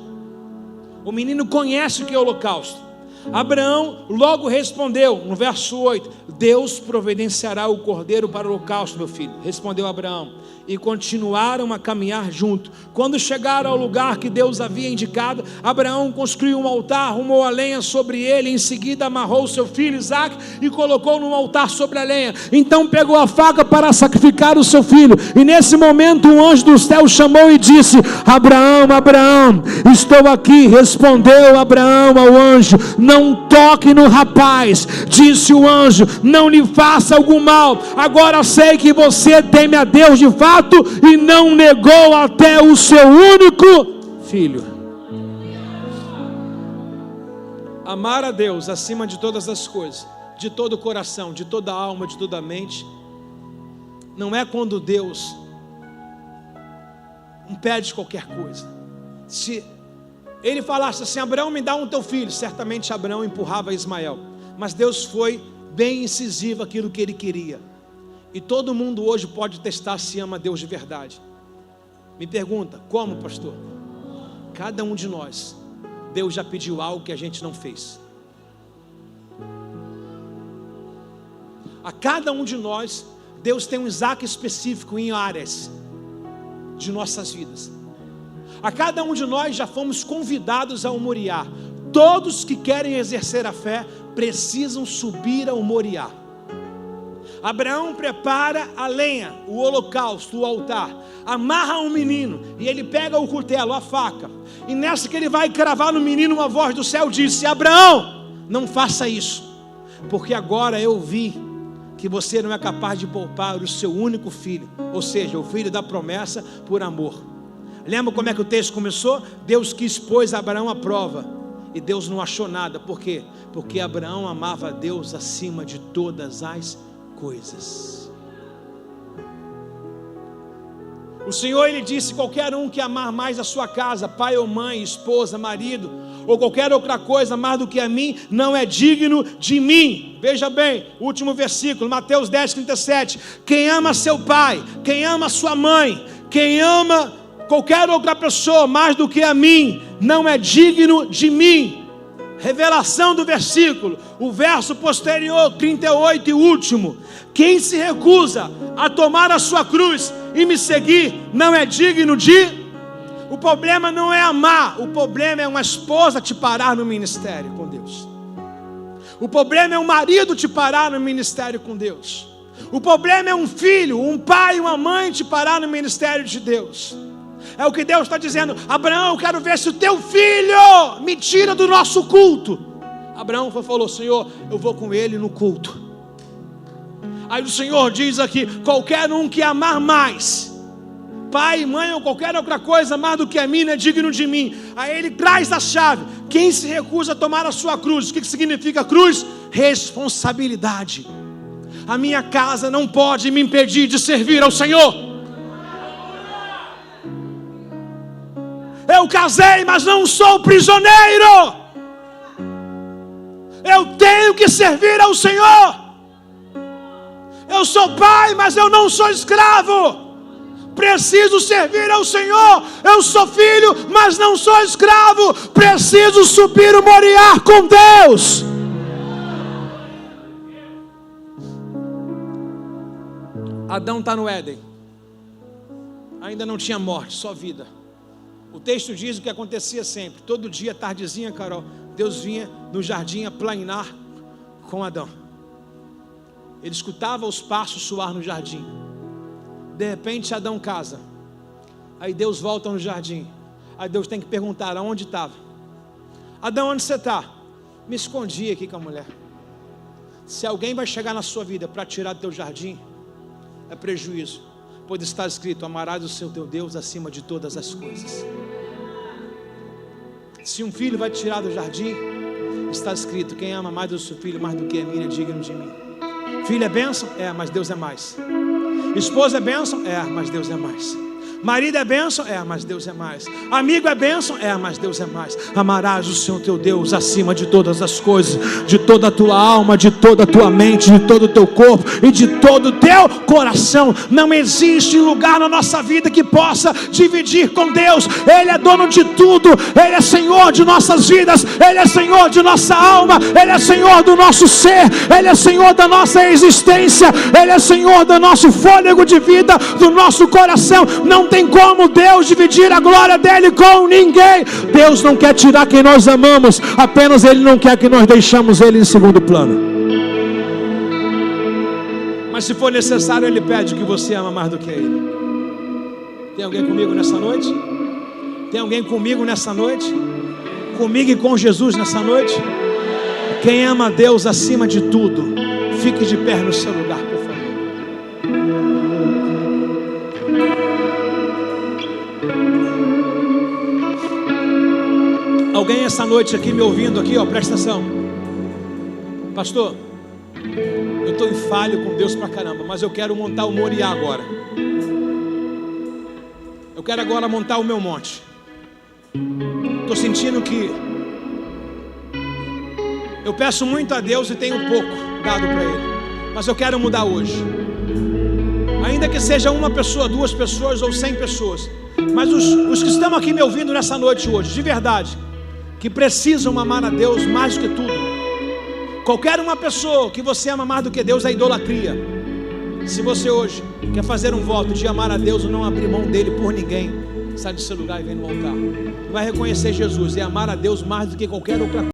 o menino conhece o que é o holocausto. Abraão logo respondeu, no verso 8: Deus providenciará o cordeiro para o holocausto, meu filho. Respondeu Abraão, e continuaram a caminhar junto. Quando chegaram ao lugar que Deus havia indicado, Abraão construiu um altar, arrumou a lenha sobre ele, em seguida amarrou seu filho Isaque e colocou no altar sobre a lenha. Então pegou a faca para sacrificar o seu filho, e nesse momento um anjo do céu chamou e disse: Abraão, Abraão, estou aqui. Respondeu Abraão ao anjo: não toque no rapaz. Disse o anjo: não lhe faça algum mal. Agora sei que você teme a Deus de fato e não negou até o seu único filho. Amar a Deus acima de todas as coisas, de todo o coração, de toda a alma, de toda a mente, não é quando Deus pede qualquer coisa. Se ele falasse assim: Abraão, me dá um teu filho, certamente Abraão empurrava Ismael. Mas Deus foi bem incisivo aquilo que ele queria. E todo mundo hoje pode testar se ama a Deus de verdade. Me pergunta, como, pastor? Cada um de nós, Deus já pediu algo que a gente não fez. A cada um de nós, Deus tem um Isaac específico em áreas de nossas vidas. A cada um de nós já fomos convidados ao Moriá. Todos que querem exercer a fé precisam subir ao Moriá. Abraão prepara a lenha, o holocausto, o altar, amarra um menino e ele pega o cutelo, a faca, e nessa que ele vai cravar no menino, uma voz do céu disse: Abraão, não faça isso, porque agora eu vi que você não é capaz de poupar o seu único filho, ou seja, o filho da promessa, por amor. Lembra como é que o texto começou? Deus que expôs Abraão à prova, e Deus não achou nada. Por quê? Porque Abraão amava a Deus acima de todas as coisas. O Senhor, ele disse: qualquer um que amar mais a sua casa, pai ou mãe, esposa, marido, ou qualquer outra coisa mais do que a mim, não é digno de mim. Veja bem, último versículo, Mateus 10:37. Quem ama seu pai, quem ama sua mãe, quem ama qualquer outra pessoa mais do que a mim, não é digno de mim. Revelação do versículo, o verso posterior, 38 e último. Quem se recusa a tomar a sua cruz e me seguir, não é digno de... O problema não é amar, o problema é uma esposa te parar no ministério com Deus. O problema é um marido te parar no ministério com Deus. O problema é um filho, um pai, uma mãe te parar no ministério de Deus. É o que Deus está dizendo: Abraão, eu quero ver se o teu filho me tira do nosso culto. Abraão falou: Senhor, eu vou com ele no culto. Aí o Senhor diz aqui: qualquer um que amar mais pai, mãe ou qualquer outra coisa mais do que a mim, não é digno de mim. Aí ele traz a chave: quem se recusa a tomar a sua cruz. O que significa cruz? Responsabilidade. A minha casa não pode me impedir de servir ao Senhor. Eu casei, mas não sou prisioneiro. Eu tenho que servir ao Senhor. Eu sou pai, mas eu não sou escravo. Preciso servir ao Senhor. Eu sou filho, mas não sou escravo. Preciso subir o Moriá com Deus. Adão está no Éden. Ainda não tinha morte, só vida. O texto diz o que acontecia sempre. Todo dia, tardezinha, Carol, Deus vinha no jardim a plainar com Adão. Ele escutava os passos soar no jardim. De repente Adão casa. Aí Deus volta no jardim. Aí Deus tem que perguntar aonde estava. Adão, onde você está? Me escondi aqui com a mulher. Se alguém vai chegar na sua vida para tirar do teu jardim, é prejuízo. Pois está escrito: amarás o seu teu Deus acima de todas as coisas. Se um filho vai te tirar do jardim, está escrito: quem ama mais do seu filho mais do que a mim é digno de mim. Filho é bênção? É, mas Deus é mais. Esposa é bênção? É, mas Deus é mais. Marido é bênção? É, mas Deus é mais. Amigo é bênção? É, mas Deus é mais. Amarás o Senhor teu Deus acima de todas as coisas, de toda a tua alma, de toda a tua mente, de todo o teu corpo e de todo o teu coração. Não existe lugar na nossa vida que possa dividir com Deus. Ele é dono de tudo. Ele é Senhor de nossas vidas. Ele é Senhor de nossa alma. Ele é Senhor do nosso ser. Ele é Senhor da nossa existência. Ele é Senhor do nosso fôlego de vida, do nosso coração. Não tem como Deus dividir a glória dele com ninguém. Deus não quer tirar quem nós amamos, apenas Ele não quer que nós deixamos Ele em segundo plano. Mas se for necessário, Ele pede que você ama mais do que Ele. Tem alguém comigo nessa noite? Tem alguém comigo nessa noite? Comigo e com Jesus nessa noite? Quem ama a Deus acima de tudo, fique de pé no seu lugar, por favor. Alguém essa noite aqui me ouvindo aqui, ó, presta atenção. Pastor, eu estou em falho com Deus pra caramba, mas eu quero montar o Moriá agora. Eu quero agora montar o meu monte. estou sentindo que eu peço muito a Deus e tenho pouco dado para Ele, mas eu quero mudar hoje. Ainda que seja uma pessoa, 2 pessoas ou 100 pessoas, mas os que estão aqui me ouvindo nessa noite hoje, de verdade, que precisam amar a Deus mais do que tudo. Qualquer uma pessoa que você ama mais do que Deus é idolatria. Se você hoje quer fazer um voto de amar a Deus e não abrir mão dele por ninguém, sai do seu lugar e vem no altar. Vai reconhecer Jesus e amar a Deus mais do que qualquer outra coisa.